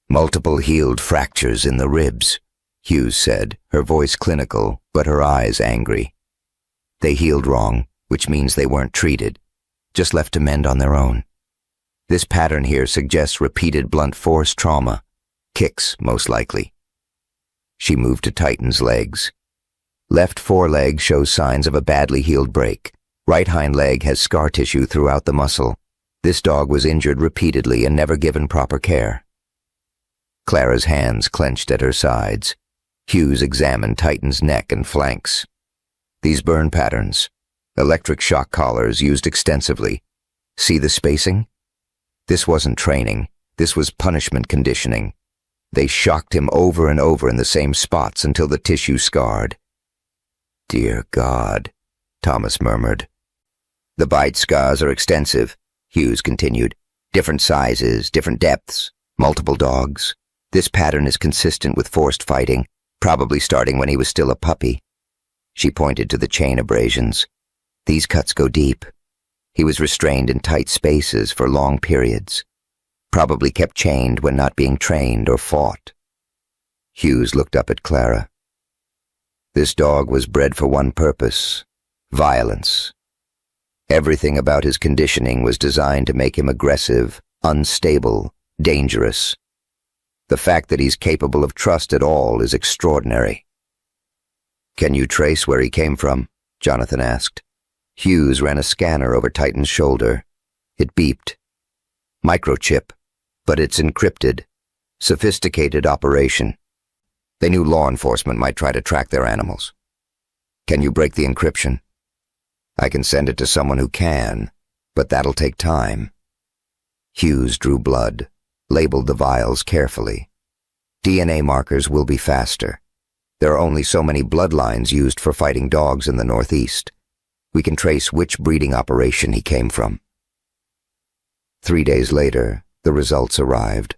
Speaker 1: "Multiple healed fractures in the ribs," Hughes said, her voice clinical, but her eyes angry. "They healed wrong, which means they weren't treated, just left to mend on their own. This pattern here suggests repeated blunt force trauma. Kicks, most likely." She moved to Titan's legs. Left foreleg shows signs of a badly healed break. Right hind leg has scar tissue throughout the muscle. This dog was injured repeatedly and never given proper care. Clara's hands clenched at her sides. Hughes examined Titan's neck and flanks. "These burn patterns. Electric shock collars used extensively. See the spacing? This wasn't training. This was punishment conditioning. They shocked him over and over in the same spots until the tissue scarred." "Dear God," Thomas murmured. "The bite scars are extensive," Hughes continued. "Different sizes, different depths, multiple dogs. This pattern is consistent with forced fighting, probably starting when he was still a puppy." She pointed to the chain abrasions. "These cuts go deep. He was restrained in tight spaces for long periods. Probably kept chained when not being trained or fought." Hughes looked up at Clara. "This dog was bred for one purpose: violence. Everything about his conditioning was designed to make him aggressive, unstable, dangerous. The fact that he's capable of trust at all is extraordinary." "Can you trace where he came from?" Jonathan asked. Hughes ran a scanner over Titan's shoulder. It beeped. "Microchip, but it's encrypted. Sophisticated operation. They knew law enforcement might try to track their animals." "Can you break the encryption?" "I can send it to someone who can, but that'll take time." Hughes drew blood, labeled the vials carefully. "DNA markers will be faster. There are only so many bloodlines used for fighting dogs in the Northeast. We can trace which breeding operation he came from." 3 days later, the results arrived.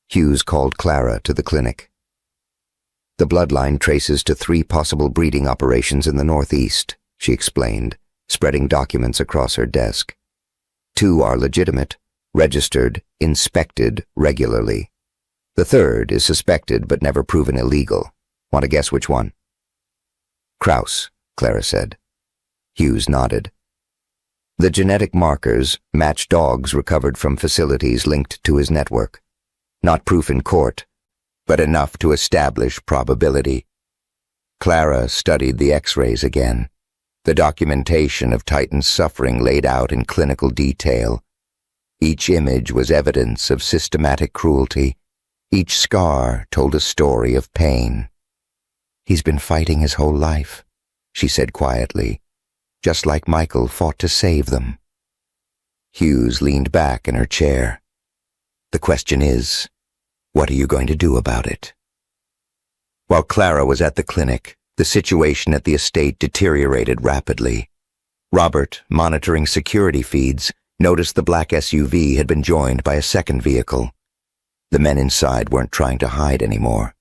Speaker 1: Hughes called Clara to the clinic. "The bloodline traces to 3 possible breeding operations in the Northeast," she explained, spreading documents across her desk. 2 are legitimate, registered, inspected regularly. The 3rd is suspected but never proven illegal. Want to guess which one? "Kraus," Clara said. Hughes nodded. The genetic markers match dogs recovered from facilities linked to his network. Not proof in court, but enough to establish probability. Clara studied the X-rays again. The documentation of Titan's suffering laid out in clinical detail. Each image was evidence of systematic cruelty. Each scar told a story of pain. "He's been fighting his whole life," she said quietly, "just like Michael fought to save them." Hughes leaned back in her chair. "The question is, what are you going to do about it?" While Clara was at the clinic, the situation at the estate deteriorated rapidly. Robert, monitoring security feeds, noticed the black SUV had been joined by a second vehicle. The men inside weren't trying to hide anymore.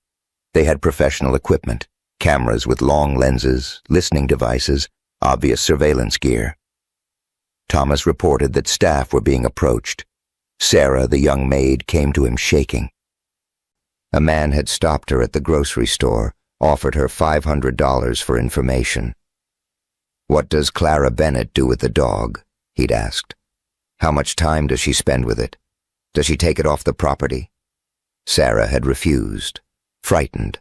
Speaker 1: They had professional equipment, cameras with long lenses, listening devices, obvious surveillance gear. Thomas reported that staff were being approached. Sarah, the young maid, came to him shaking. A man had stopped her at the grocery store, offered her $500 for information. "What does Clara Bennett do with the dog?" he'd asked. "How much time does she spend with it? Does she take it off the property?" Sarah had refused, frightened,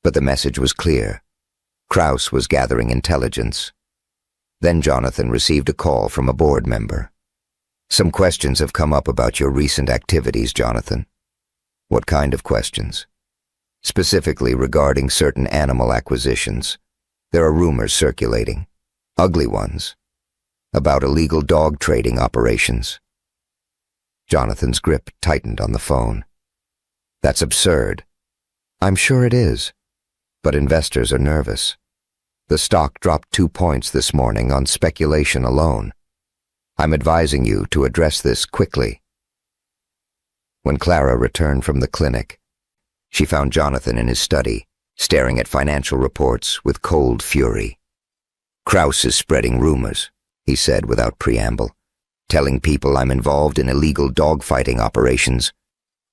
Speaker 1: but the message was clear. Kraus was gathering intelligence. Then Jonathan received a call from a board member. "Some questions have come up about your recent activities, Jonathan." "What kind of questions?" "Specifically regarding certain animal acquisitions. There are rumors circulating, ugly ones, about illegal dog trading operations." Jonathan's grip tightened on the phone. "That's absurd." "I'm sure it is, but investors are nervous. The stock dropped 2 points this morning on speculation alone. I'm advising you to address this quickly." When Clara returned from the clinic, she found Jonathan in his study, staring at financial reports with cold fury. "Kraus is spreading rumors," he said without preamble, "telling people I'm involved in illegal dogfighting operations.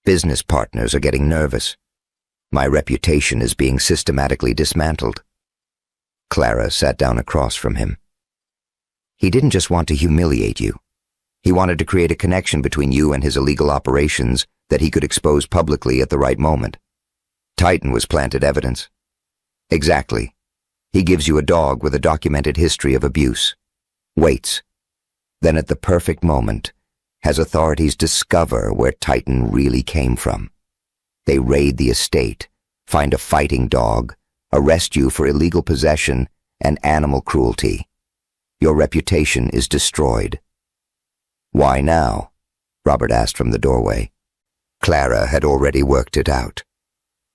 Speaker 1: Business partners are getting nervous. My reputation is being systematically dismantled." Clara sat down across from him. "He didn't just want to humiliate you. He wanted to create a connection between you and his illegal operations that he could expose publicly at the right moment. Titan was planted evidence." "Exactly. He gives you a dog with a documented history of abuse. Waits. Then at the perfect moment, has authorities discover where Titan really came from. They raid the estate, find a fighting dog, arrest you for illegal possession and animal cruelty. Your reputation is destroyed." "Why now?" Robert asked from the doorway. Clara had already worked it out.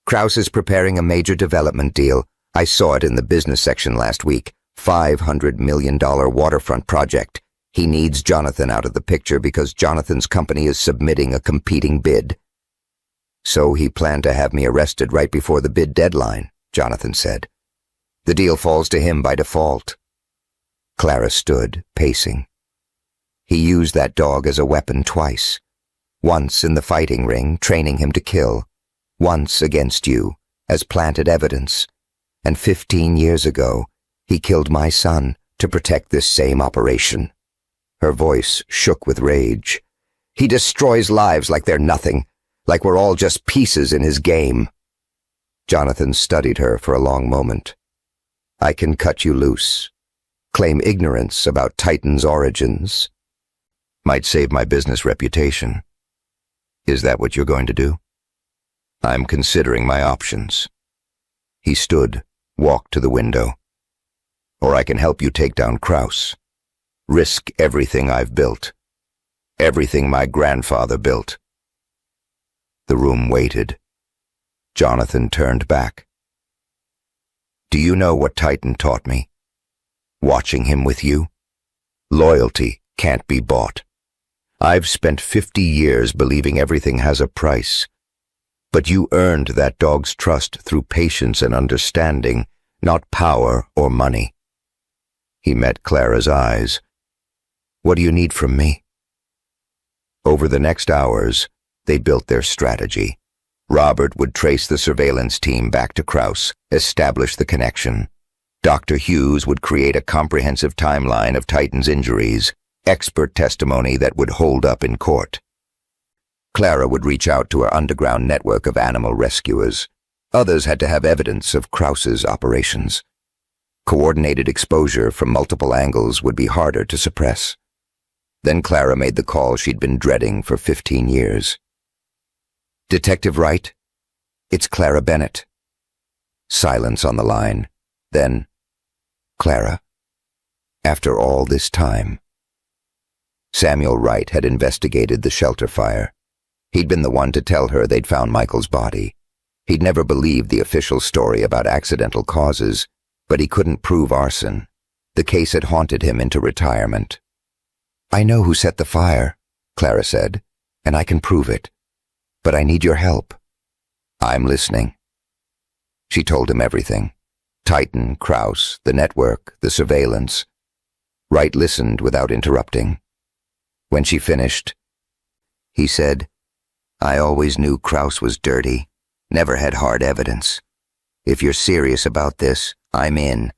Speaker 1: "Kraus is preparing a major development deal. I saw it in the business section last week. $500 million waterfront project. He needs Jonathan out of the picture because Jonathan's company is submitting a competing bid." "So he planned to have me arrested right before the bid deadline," Jonathan said. "The deal falls to him by default." Clara stood, pacing. "He used that dog as a weapon twice. Once in the fighting ring, training him to kill. Once against you, as planted evidence. And 15 years ago, he killed my son to protect this same operation." Her voice shook with rage. "He destroys lives like they're nothing, like we're all just pieces in his game." Jonathan studied her for a long moment. "I can cut you loose. Claim ignorance about Titan's origins. Might save my business reputation. Is that what you're going to do?" "I'm considering my options." He stood, walked to the window. "Or I can help you take down Kraus. Risk everything I've built. Everything my grandfather built." The room waited. Jonathan turned back. "Do you know what Titan taught me? Watching him with you? Loyalty can't be bought. I've spent 50 years believing everything has a price. But you earned that dog's trust through patience and understanding, not power or money." He met Clara's eyes. "What do you need from me?" Over the next hours, they built their strategy. Robert would trace the surveillance team back to Kraus, establish the connection. Dr. Hughes would create a comprehensive timeline of Titan's injuries, expert testimony that would hold up in court. Clara would reach out to her underground network of animal rescuers. Others had to have evidence of Kraus's operations. Coordinated exposure from multiple angles would be harder to suppress. Then Clara made the call she'd been dreading for 15 years. "Detective Wright? It's Clara Bennett." Silence on the line. Then, "Clara, after all this time." Samuel Wright had investigated the shelter fire. He'd been the one to tell her they'd found Michael's body. He'd never believed the official story about accidental causes, but he couldn't prove arson. The case had haunted him into retirement. "I know who set the fire," Clara said, "and I can prove it. But I need your help." "I'm listening." She told him everything. Titan, Kraus, the network, the surveillance. Wright listened without interrupting. When she finished, he said, "I always knew Kraus was dirty, never had hard evidence. If you're serious about this, I'm in,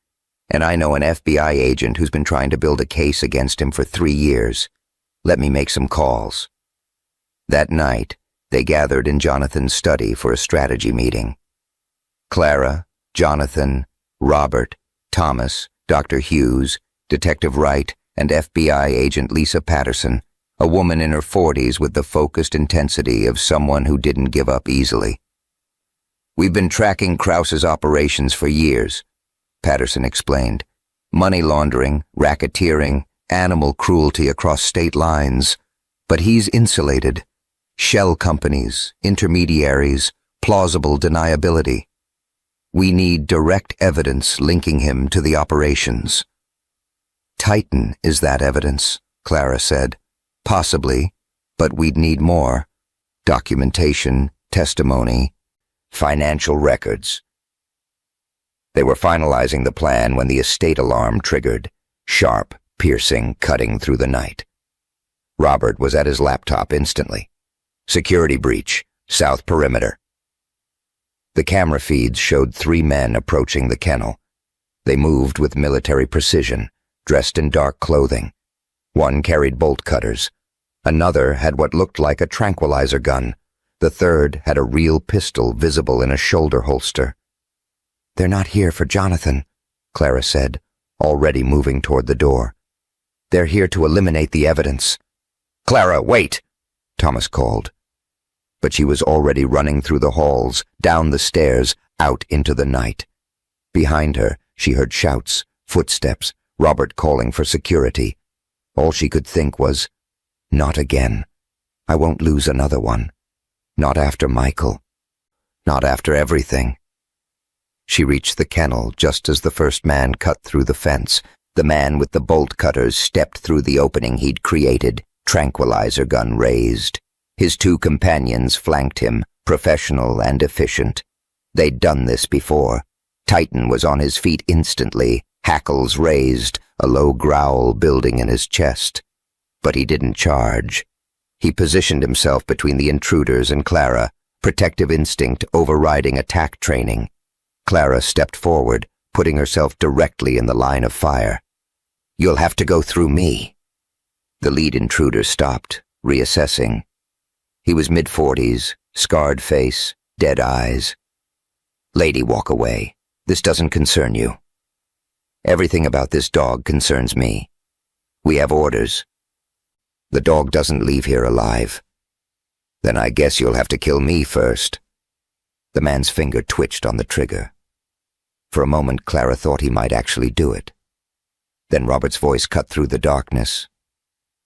Speaker 1: and I know an FBI agent who's been trying to build a case against him for 3 years. Let me make some calls." That night, they gathered in Jonathan's study for a strategy meeting. Clara, Jonathan, Robert, Thomas, Dr. Hughes, Detective Wright, and FBI agent Lisa Patterson, a woman in her 40s with the focused intensity of someone who didn't give up easily. "We've been tracking Kraus's operations for years," Patterson explained. "Money laundering, racketeering, animal cruelty across state lines. But he's insulated. Shell companies, intermediaries, plausible deniability. We need direct evidence linking him to the operations." "Titan is that evidence," Clara said. "Possibly, but we'd need more. Documentation, testimony, financial records." They were finalizing the plan when the estate alarm triggered, sharp, piercing, cutting through the night. Robert was at his laptop instantly. "Security breach, south perimeter." The camera feeds showed 3 men approaching the kennel. They moved with military precision, dressed in dark clothing. One carried bolt cutters. Another had what looked like a tranquilizer gun. The third had a real pistol visible in a shoulder holster. "They're not here for Jonathan," Clara said, already moving toward the door. "They're here to eliminate the evidence." "Clara, wait!" Thomas called. But she was already running through the halls, down the stairs, out into the night. Behind her, she heard shouts, footsteps, Robert calling for security. All she could think was, "Not again. I won't lose another one. Not after Michael. Not after everything." She reached the kennel just as the first man cut through the fence. The man with the bolt cutters stepped through the opening he'd created, tranquilizer gun raised. His 2 companions flanked him, professional and efficient. They'd done this before. Titan was on his feet instantly, hackles raised, a low growl building in his chest. But he didn't charge. He positioned himself between the intruders and Clara, protective instinct overriding attack training. Clara stepped forward, putting herself directly in the line of fire. "You'll have to go through me." The lead intruder stopped, reassessing. He was mid-40s, scarred face, dead eyes. "Lady, walk away. This doesn't concern you. Everything about this dog concerns me. We have orders. The dog doesn't leave here alive." "Then I guess you'll have to kill me first." The man's finger twitched on the trigger. For a moment, Clara thought he might actually do it. Then Robert's voice cut through the darkness.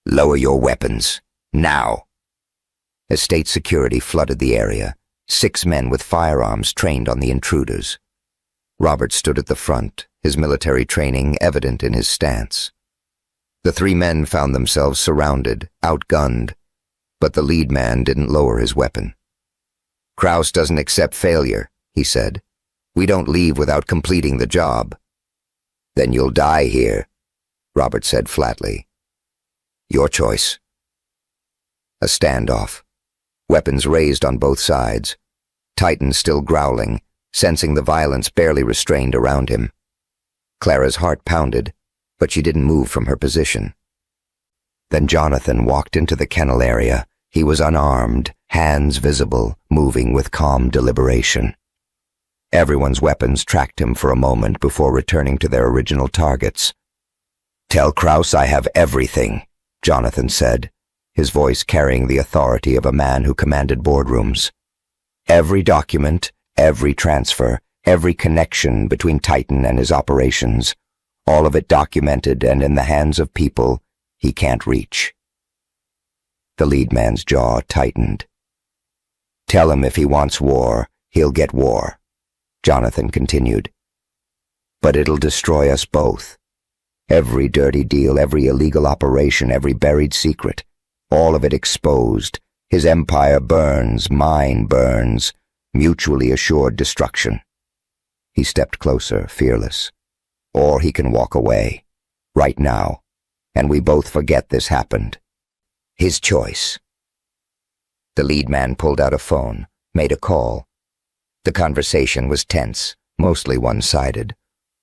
Speaker 1: "Lower your weapons. Now." Estate security flooded the area, 6 men with firearms trained on the intruders. Robert stood at the front, his military training evident in his stance. The 3 men found themselves surrounded, outgunned, but the lead man didn't lower his weapon. "Kraus doesn't accept failure," he said. "We don't leave without completing the job." "Then you'll die here," Robert said flatly. "Your choice." A standoff. Weapons raised on both sides. Titan still growling, sensing the violence barely restrained around him. Clara's heart pounded, but she didn't move from her position. Then Jonathan walked into the kennel area. He was unarmed, hands visible, moving with calm deliberation. Everyone's weapons tracked him for a moment before returning to their original targets. "Tell Kraus I have everything," Jonathan said, his voice carrying the authority of a man who commanded boardrooms. "Every document, every transfer, every connection between Titan and his operations, all of it documented and in the hands of people he can't reach." The lead man's jaw tightened. "Tell him if he wants war, he'll get war," Jonathan continued. "But it'll destroy us both. Every dirty deal, every illegal operation, every buried secret, all of it exposed. His empire burns, mine burns, mutually assured destruction." He stepped closer, fearless. "Or he can walk away, right now, and we both forget this happened. His choice." The lead man pulled out a phone, made a call. The conversation was tense, mostly one-sided,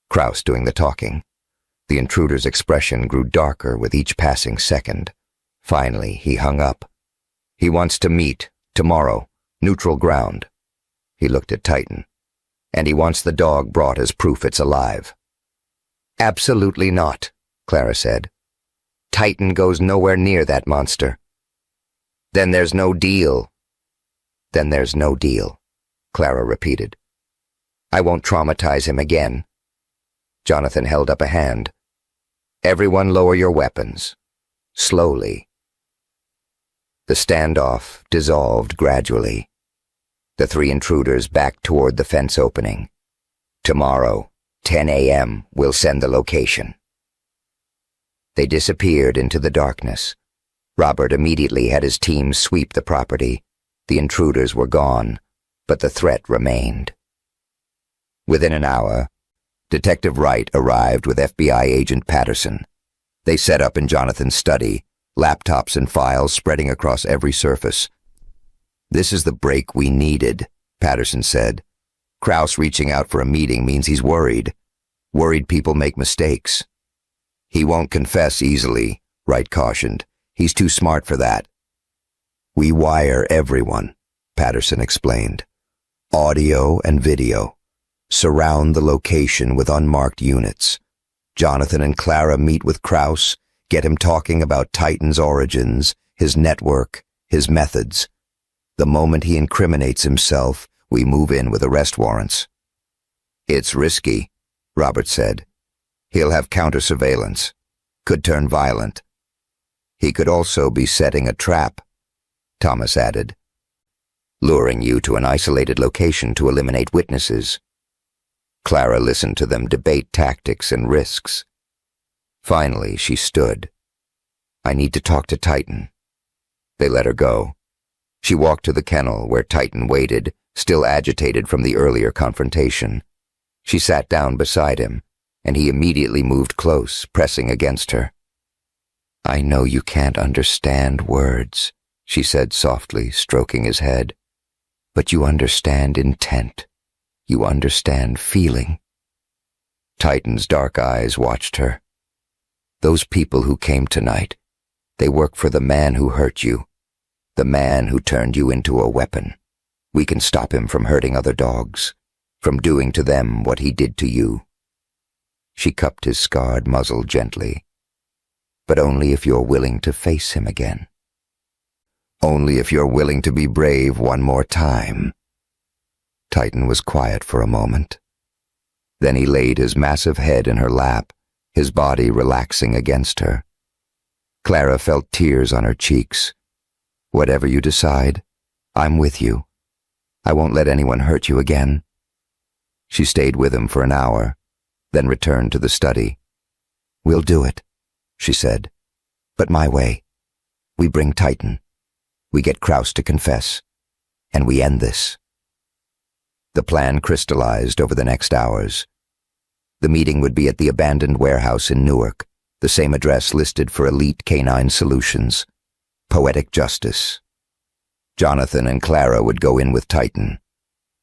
Speaker 1: Kraus doing the talking. The intruder's expression grew darker with each passing second. Finally, he hung up. "He wants to meet, tomorrow, neutral ground." He looked at Titan. "And he wants the dog brought as proof it's alive." "Absolutely not," Clara said. "Titan goes nowhere near that monster." "Then there's no deal." "Then there's no deal," Clara repeated. "I won't traumatize him again." Jonathan held up a hand. "Everyone lower your weapons. Slowly." The standoff dissolved gradually. The three intruders backed toward the fence opening. "Tomorrow, 10 a.m., we'll send the location." They disappeared into the darkness. Robert immediately had his team sweep the property. The intruders were gone, but the threat remained. Within an hour, Detective Wright arrived with FBI agent Patterson. They set up in Jonathan's study, laptops and files spreading across every surface. "This is the break we needed," Patterson said. "Kraus reaching out for a meeting means he's worried. Worried people make mistakes." "He won't confess easily," Wright cautioned. "He's too smart for that." "We wire everyone," Patterson explained. "Audio and video. Surround the location with unmarked units. Jonathan and Clara meet with Kraus, get him talking about Titan's origins, his network, his methods. The moment he incriminates himself, we move in with arrest warrants." "It's risky," Robert said. "He'll have counter-surveillance. Could turn violent." "He could also be setting a trap," Thomas added. "Luring you to an isolated location to eliminate witnesses." Clara listened to them debate tactics and risks. Finally, she stood. "I need to talk to Titan." They let her go. She walked to the kennel where Titan waited, still agitated from the earlier confrontation. She sat down beside him, and he immediately moved close, pressing against her. "I know you can't understand words," she said softly, stroking his head. "But you understand intent. You understand feeling." Titan's dark eyes watched her. "Those people who came tonight, they work for the man who hurt you, the man who turned you into a weapon. We can stop him from hurting other dogs, from doing to them what he did to you." She cupped his scarred muzzle gently. "But only if you're willing to face him again. Only if you're willing to be brave one more time." Titan was quiet for a moment. Then he laid his massive head in her lap, his body relaxing against her. Clara felt tears on her cheeks. "Whatever you decide, I'm with you. I won't let anyone hurt you again." She stayed with him for an hour, then returned to the study. "We'll do it," she said. "But my way. We bring Titan. We get Kraus to confess. And we end this." The plan crystallized over the next hours. The meeting would be at the abandoned warehouse in Newark, the same address listed for Elite Canine Solutions. Poetic justice. Jonathan and Clara would go in with Titan.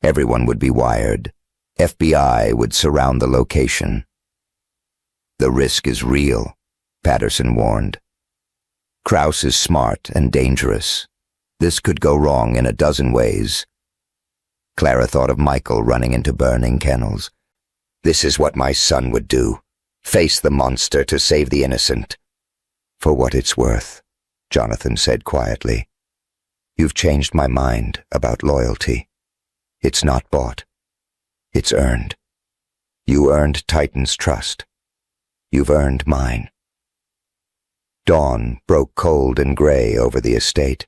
Speaker 1: Everyone would be wired. FBI would surround the location. "The risk is real," Patterson warned. "Kraus is smart and dangerous. This could go wrong in a dozen ways." Clara thought of Michael running into burning kennels. This is what my son would do. Face the monster to save the innocent. For what it's worth, Jonathan said quietly. You've changed my mind about loyalty. It's not bought. It's earned. You earned Titan's trust. You've earned mine. Dawn broke cold and gray over the estate.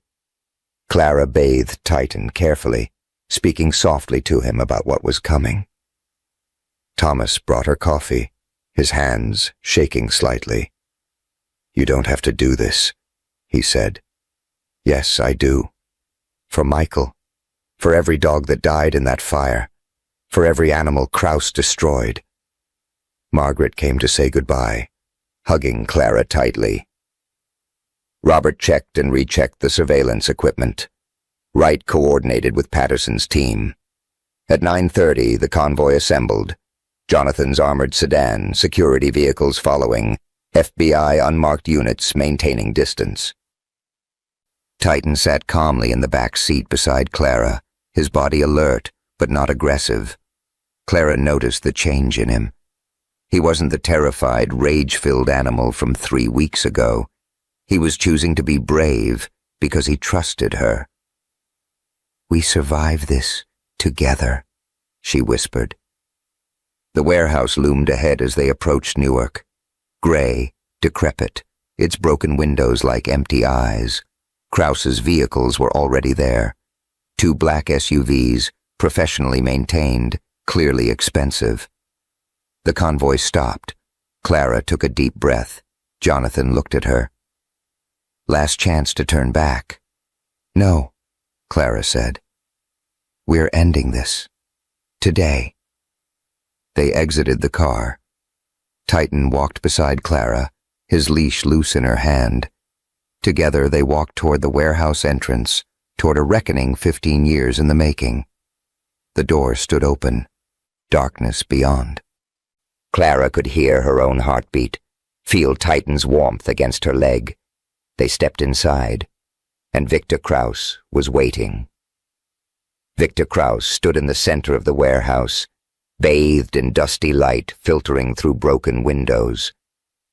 Speaker 1: Clara bathed Titan carefully, speaking softly to him about what was coming. Thomas brought her coffee, his hands shaking slightly. You don't have to do this, he said. Yes, I do. For Michael. For every dog that died in that fire. For every animal Kraus destroyed. Margaret came to say goodbye, hugging Clara tightly. Robert checked and rechecked the surveillance equipment. Wright coordinated with Patterson's team. At 9:30, the convoy assembled. Jonathan's armored sedan, security vehicles following, FBI unmarked units maintaining distance. Titan sat calmly in the back seat beside Clara, his body alert, but not aggressive. Clara noticed the change in him. He wasn't the terrified, rage-filled animal from 3 weeks ago. He was choosing to be brave because he trusted her. We survive this together, she whispered. The warehouse loomed ahead as they approached Newark. Gray, decrepit, its broken windows like empty eyes. Kraus's vehicles were already there. 2 black SUVs, professionally maintained, clearly expensive. The convoy stopped. Clara took a deep breath. Jonathan looked at her. Last chance to turn back. No, Clara said. We're ending this. Today. They exited the car. Titan walked beside Clara, his leash loose in her hand. Together they walked toward the warehouse entrance, toward a reckoning 15 years in the making. The door stood open. Darkness beyond. Clara could hear her own heartbeat, feel Titan's warmth against her leg. They stepped inside, and Victor Kraus was waiting. Victor Kraus stood in the center of the warehouse, bathed in dusty light filtering through broken windows.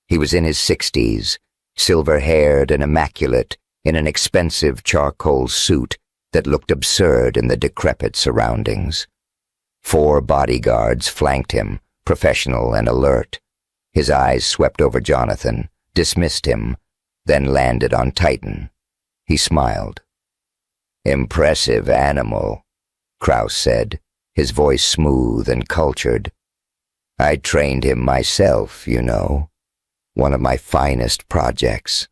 Speaker 1: He was in his 60s, silver-haired and immaculate, in an expensive charcoal suit that looked absurd in the decrepit surroundings. 4 bodyguards flanked him, professional and alert. His eyes swept over Jonathan, dismissed him, then landed on Titan. He smiled. Impressive animal, Kraus said, his voice smooth and cultured. I trained him myself, you know. One of my finest projects.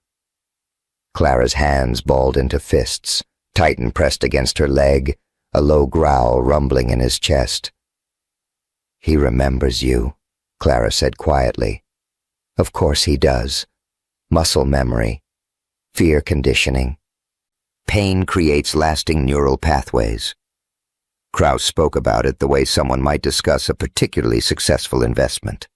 Speaker 1: Clara's hands balled into fists. Titan pressed against her leg, a low growl rumbling in his chest. He remembers you, Clara said quietly. Of course he does. Muscle memory. Fear conditioning. Pain creates lasting neural pathways. Kraus spoke about it the way someone might discuss a particularly successful investment.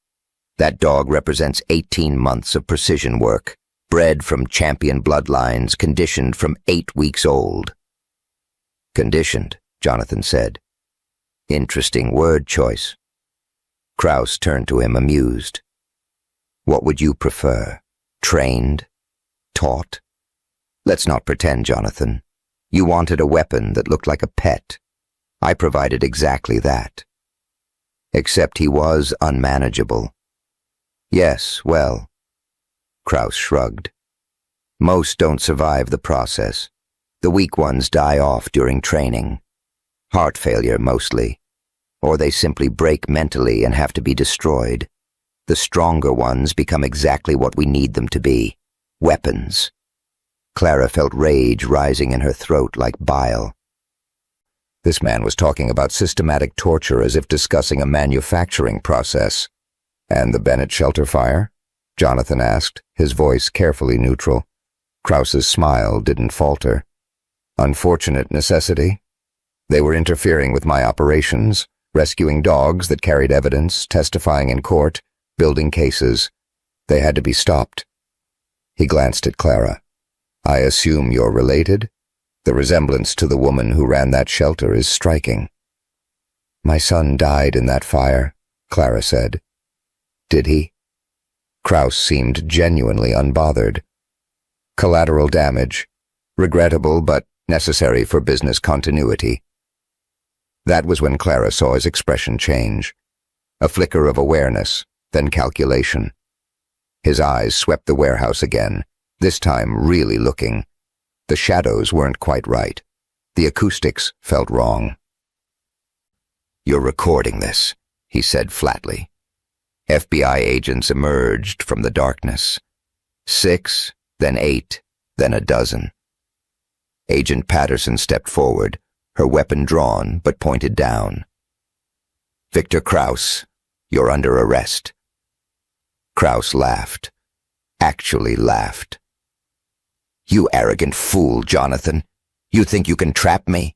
Speaker 1: That dog represents 18 months of precision work, bred from champion bloodlines, conditioned from 8 weeks old. Conditioned, Jonathan said. Interesting word choice. Kraus turned to him amused. What would you prefer? Trained? Taught? Let's not pretend, Jonathan. You wanted a weapon that looked like a pet. I provided exactly that. Except he was unmanageable. Yes, well. Kraus shrugged. Most don't survive the process. The weak ones die off during training. Heart failure, mostly. Or they simply break mentally and have to be destroyed. The stronger ones become exactly what we need them to be. Weapons. Clara felt rage rising in her throat like bile. This man was talking about systematic torture as if discussing a manufacturing process. And the Bennett shelter fire? Jonathan asked, his voice carefully neutral. Kraus's smile didn't falter. Unfortunate necessity. They were interfering with my operations, rescuing dogs that carried evidence, testifying in court, building cases. They had to be stopped. He glanced at Clara. I assume you're related? The resemblance to the woman who ran that shelter is striking. My son died in that fire, Clara said. Did he? Kraus seemed genuinely unbothered. Collateral damage. Regrettable but necessary for business continuity. That was when Clara saw his expression change. A flicker of awareness, then calculation. His eyes swept the warehouse again, this time really looking. The shadows weren't quite right. The acoustics felt wrong. "You're recording this," he said flatly. FBI agents emerged from the darkness. 6, then 8, then a dozen. Agent Patterson stepped forward, her weapon drawn but pointed down. "Victor Kraus, you're under arrest." Kraus laughed. Actually laughed. "You arrogant fool, Jonathan. You think you can trap me?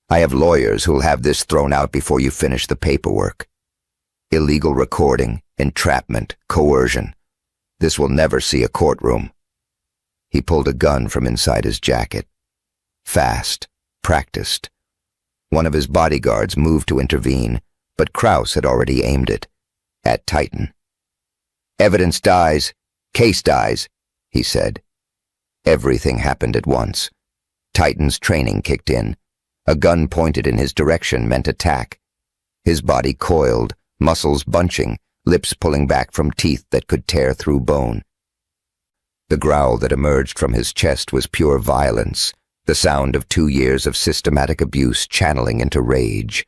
Speaker 1: I have lawyers who'll have this thrown out before you finish the paperwork. Illegal recording, entrapment, coercion. This will never see a courtroom." He pulled a gun from inside his jacket. Fast, practiced. One of his bodyguards moved to intervene, but Kraus had already aimed it. At Titan. "Evidence dies. Case dies," he said. Everything happened at once. Titan's training kicked in. A gun pointed in his direction meant attack. His body coiled, muscles bunching, lips pulling back from teeth that could tear through bone. The growl that emerged from his chest was pure violence, the sound of 2 years of systematic abuse channeling into rage.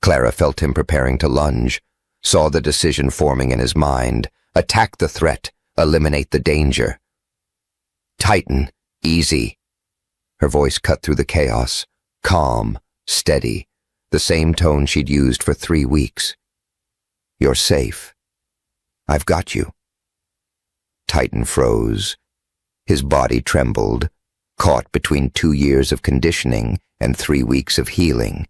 Speaker 1: Clara felt him preparing to lunge, saw the decision forming in his mind: attack the threat, eliminate the danger. "Titan, easy." Her voice cut through the chaos, calm, steady, the same tone she'd used for 3 weeks. "You're safe. I've got you." Titan froze. His body trembled, caught between 2 years of conditioning and 3 weeks of healing.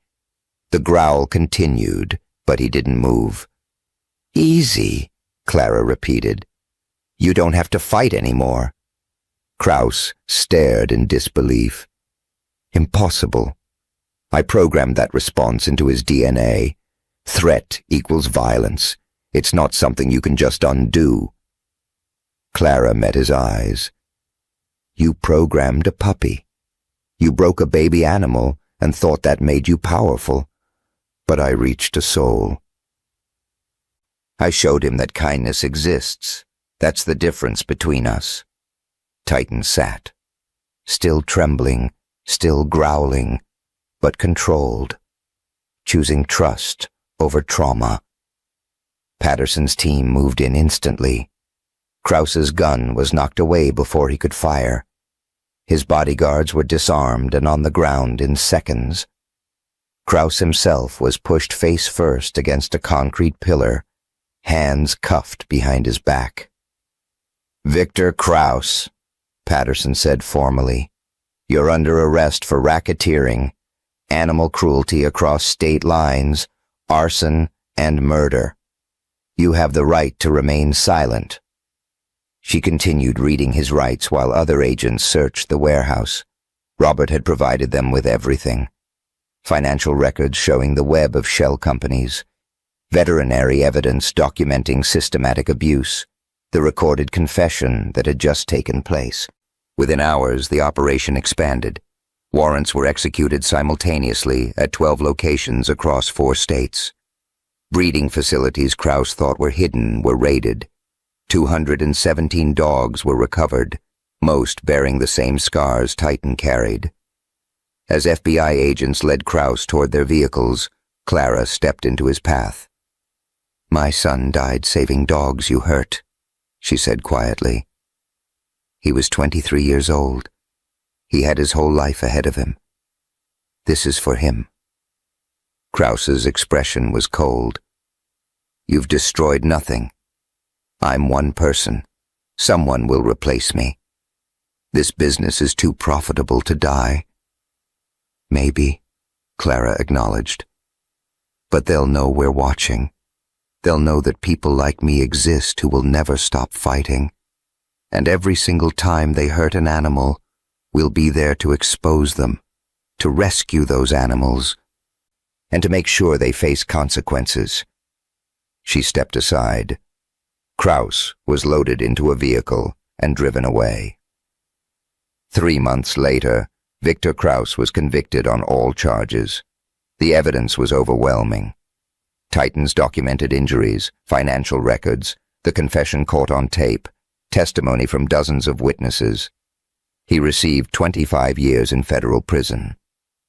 Speaker 1: The growl continued, but he didn't move. "Easy," Clara repeated. "You don't have to fight anymore." Kraus stared in disbelief. "Impossible. I programmed that response into his DNA. Threat equals violence. It's not something you can just undo." Clara met his eyes. "You programmed a puppy. You broke a baby animal and thought that made you powerful. But I reached a soul. I showed him that kindness exists. That's the difference between us." Titan sat, still trembling, still growling, but controlled, choosing trust over trauma. Patterson's team moved in instantly. Kraus's gun was knocked away before he could fire. His bodyguards were disarmed and on the ground in seconds. Kraus himself was pushed face first against a concrete pillar, hands cuffed behind his back. "Victor Kraus," Patterson said formally, "you're under arrest for racketeering, animal cruelty across state lines, arson, and murder. You have the right to remain silent." She continued reading his rights while other agents searched the warehouse. Robert had provided them with everything. Financial records showing the web of shell companies, veterinary evidence documenting systematic abuse, the recorded confession that had just taken place. Within hours, the operation expanded. Warrants were executed simultaneously at 12 locations across 4 states. Breeding facilities Kraus thought were hidden were raided. 217 dogs were recovered, most bearing the same scars Titan carried. As FBI agents led Kraus toward their vehicles, Clara stepped into his path. "My son died saving dogs you hurt," she said quietly. He was 23 years old. He had his whole life ahead of him. This is for him. Kraus's expression was cold. "You've destroyed nothing. I'm one person. Someone will replace me. This business is too profitable to die." "Maybe," Clara acknowledged. "But they'll know we're watching. They'll know that people like me exist who will never stop fighting. And every single time they hurt an animal, we'll be there to expose them, to rescue those animals, and to make sure they face consequences. She stepped aside. Kraus was loaded into a vehicle and driven away. 3 months later, Victor Kraus was convicted on all charges. The evidence was overwhelming. Titan's documented injuries, financial records, the confession caught on tape, testimony from dozens of witnesses. He received 25 years in federal prison.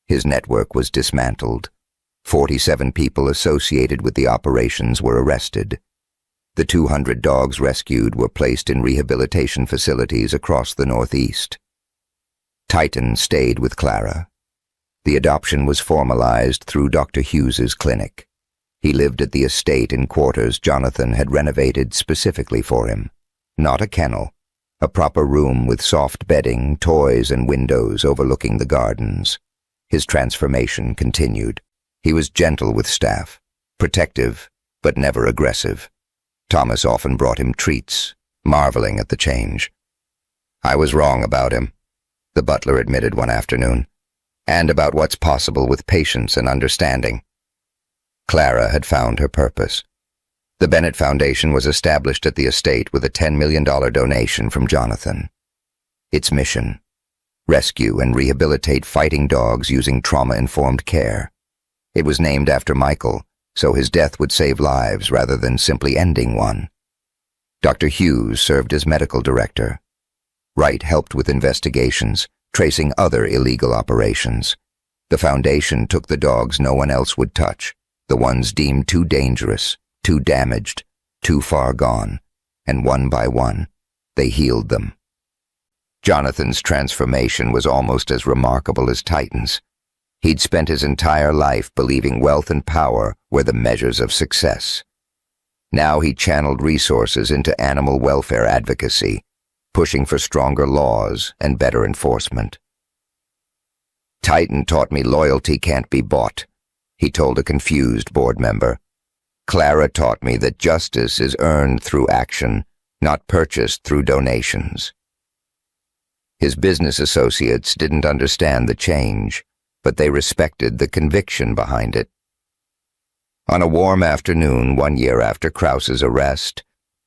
Speaker 1: His network was dismantled. 47 people associated with the operations were arrested. The 200 dogs rescued were placed in rehabilitation facilities across the Northeast. Titan stayed with Clara. The adoption was formalized through Dr. Hughes's clinic. He lived at the estate in quarters Jonathan had renovated specifically for him. Not a kennel, a proper room with soft bedding, toys, and windows overlooking the gardens. His transformation continued. He was gentle with staff, protective, but never aggressive. Thomas often brought him treats, marveling at the change. "I was wrong about him," the butler admitted one afternoon, "and about what's possible with patience and understanding." Clara had found her purpose. The Bennett Foundation was established at the estate with a $10 million donation from Jonathan. Its mission: rescue and rehabilitate fighting dogs using trauma-informed care. It was named after Michael, so his death would save lives rather than simply ending one. Dr. Hughes served as medical director. Wright helped with investigations, tracing other illegal operations. The foundation took the dogs no one else would touch, the ones deemed too dangerous, too damaged, too far gone, and one by one, they healed them. Jonathan's transformation was almost as remarkable as Titan's. He'd spent his entire life believing wealth and power were the measures of success. Now he channeled resources into animal welfare advocacy, pushing for stronger laws and better enforcement. "Titan taught me loyalty can't be bought," he told a confused board member. "Clara taught me that justice is earned through action, not purchased through donations." His business associates didn't understand the change, but they respected the conviction behind it. On a warm afternoon 1 year after Kraus's arrest,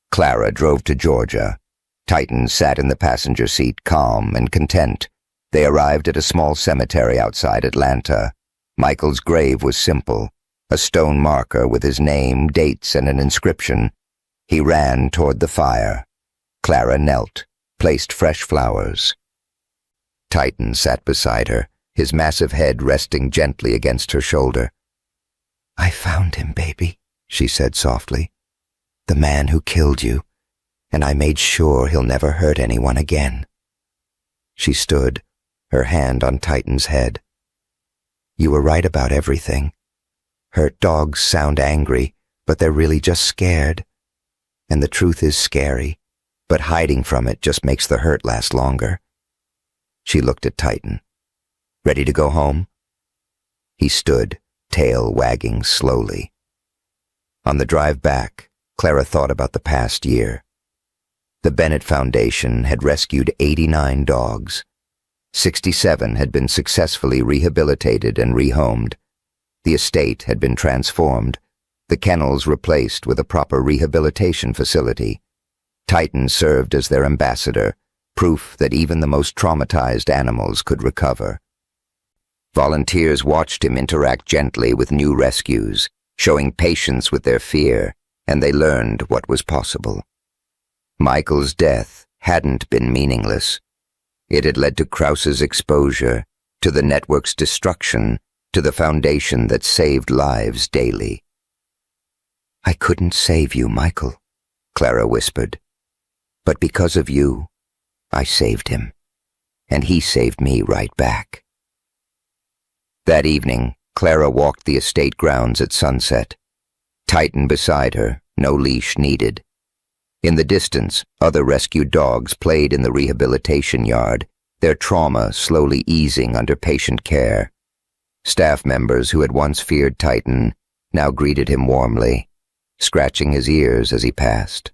Speaker 1: Clara drove to Georgia. Titan sat in the passenger seat, calm and content. They arrived at a small cemetery outside Atlanta. Michael's grave was simple, a stone marker with his name, dates, and an inscription. He ran toward the fire. Clara knelt, placed fresh flowers. Titan sat beside her, his massive head resting gently against her shoulder. "I found him, baby," she said softly. "The man who killed you, and I made sure he'll never hurt anyone again." She stood, her hand on Titan's head. "You were right about everything. Hurt dogs sound angry, but they're really just scared. And the truth is scary, but hiding from it just makes the hurt last longer." She looked at Titan. "Ready to go home?" He stood, tail wagging slowly. On the drive back, Clara thought about the past year. The Bennett Foundation had rescued 89 dogs. 67 had been successfully rehabilitated and rehomed. The estate had been transformed, the kennels replaced with a proper rehabilitation facility. Titan served as their ambassador, proof that even the most traumatized animals could recover. Volunteers watched him interact gently with new rescues, showing patience with their fear, and they learned what was possible. Michael's death hadn't been meaningless. It had led to Kraus's exposure, to the network's destruction, to the foundation that saved lives daily. "I couldn't save you, Michael," Clara whispered. "But because of you, I saved him. And he saved me right back." That evening, Clara walked the estate grounds at sunset. Titan beside her, no leash needed. In the distance, other rescued dogs played in the rehabilitation yard, their trauma slowly easing under patient care. Staff members who had once feared Titan now greeted him warmly, scratching his ears as he passed.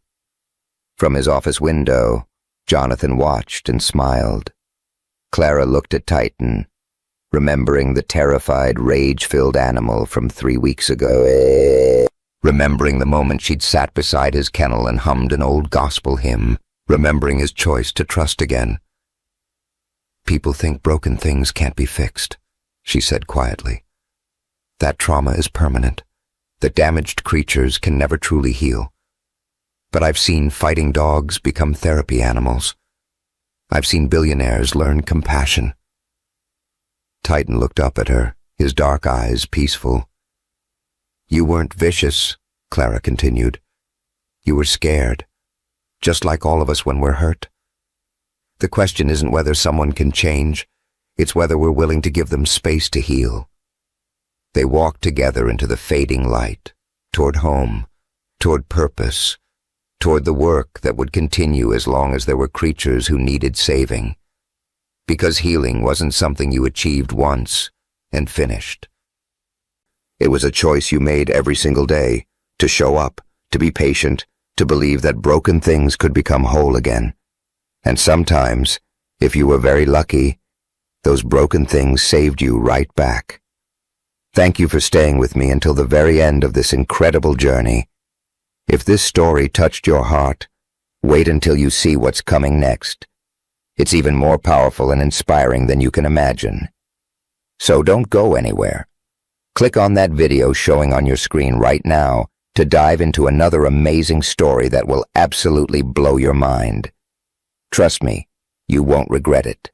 Speaker 1: From his office window, Jonathan watched and smiled. Clara looked at Titan, remembering the terrified, rage-filled animal from 3 weeks ago, remembering the moment she'd sat beside his kennel and hummed an old gospel hymn, remembering his choice to trust again. "People think broken things can't be fixed," she said quietly. "That trauma is permanent. The damaged creatures can never truly heal. But I've seen fighting dogs become therapy animals. I've seen billionaires learn compassion." Titan looked up at her, his dark eyes peaceful. "You weren't vicious," Clara continued. "You were scared, just like all of us when we're hurt. The question isn't whether someone can change, it's whether we're willing to give them space to heal." They walked together into the fading light, toward home, toward purpose, toward the work that would continue as long as there were creatures who needed saving. Because healing wasn't something you achieved once and finished. It was a choice you made every single day, to show up, to be patient, to believe that broken things could become whole again. And sometimes, if you were very lucky, those broken things saved you right back. Thank you for staying with me until the very end of this incredible journey. If this story touched your heart, wait until you see what's coming next. It's even more powerful and inspiring than you can imagine. So don't go anywhere. Click on that video showing on your screen right now to dive into another amazing story that will absolutely blow your mind. Trust me, you won't regret it.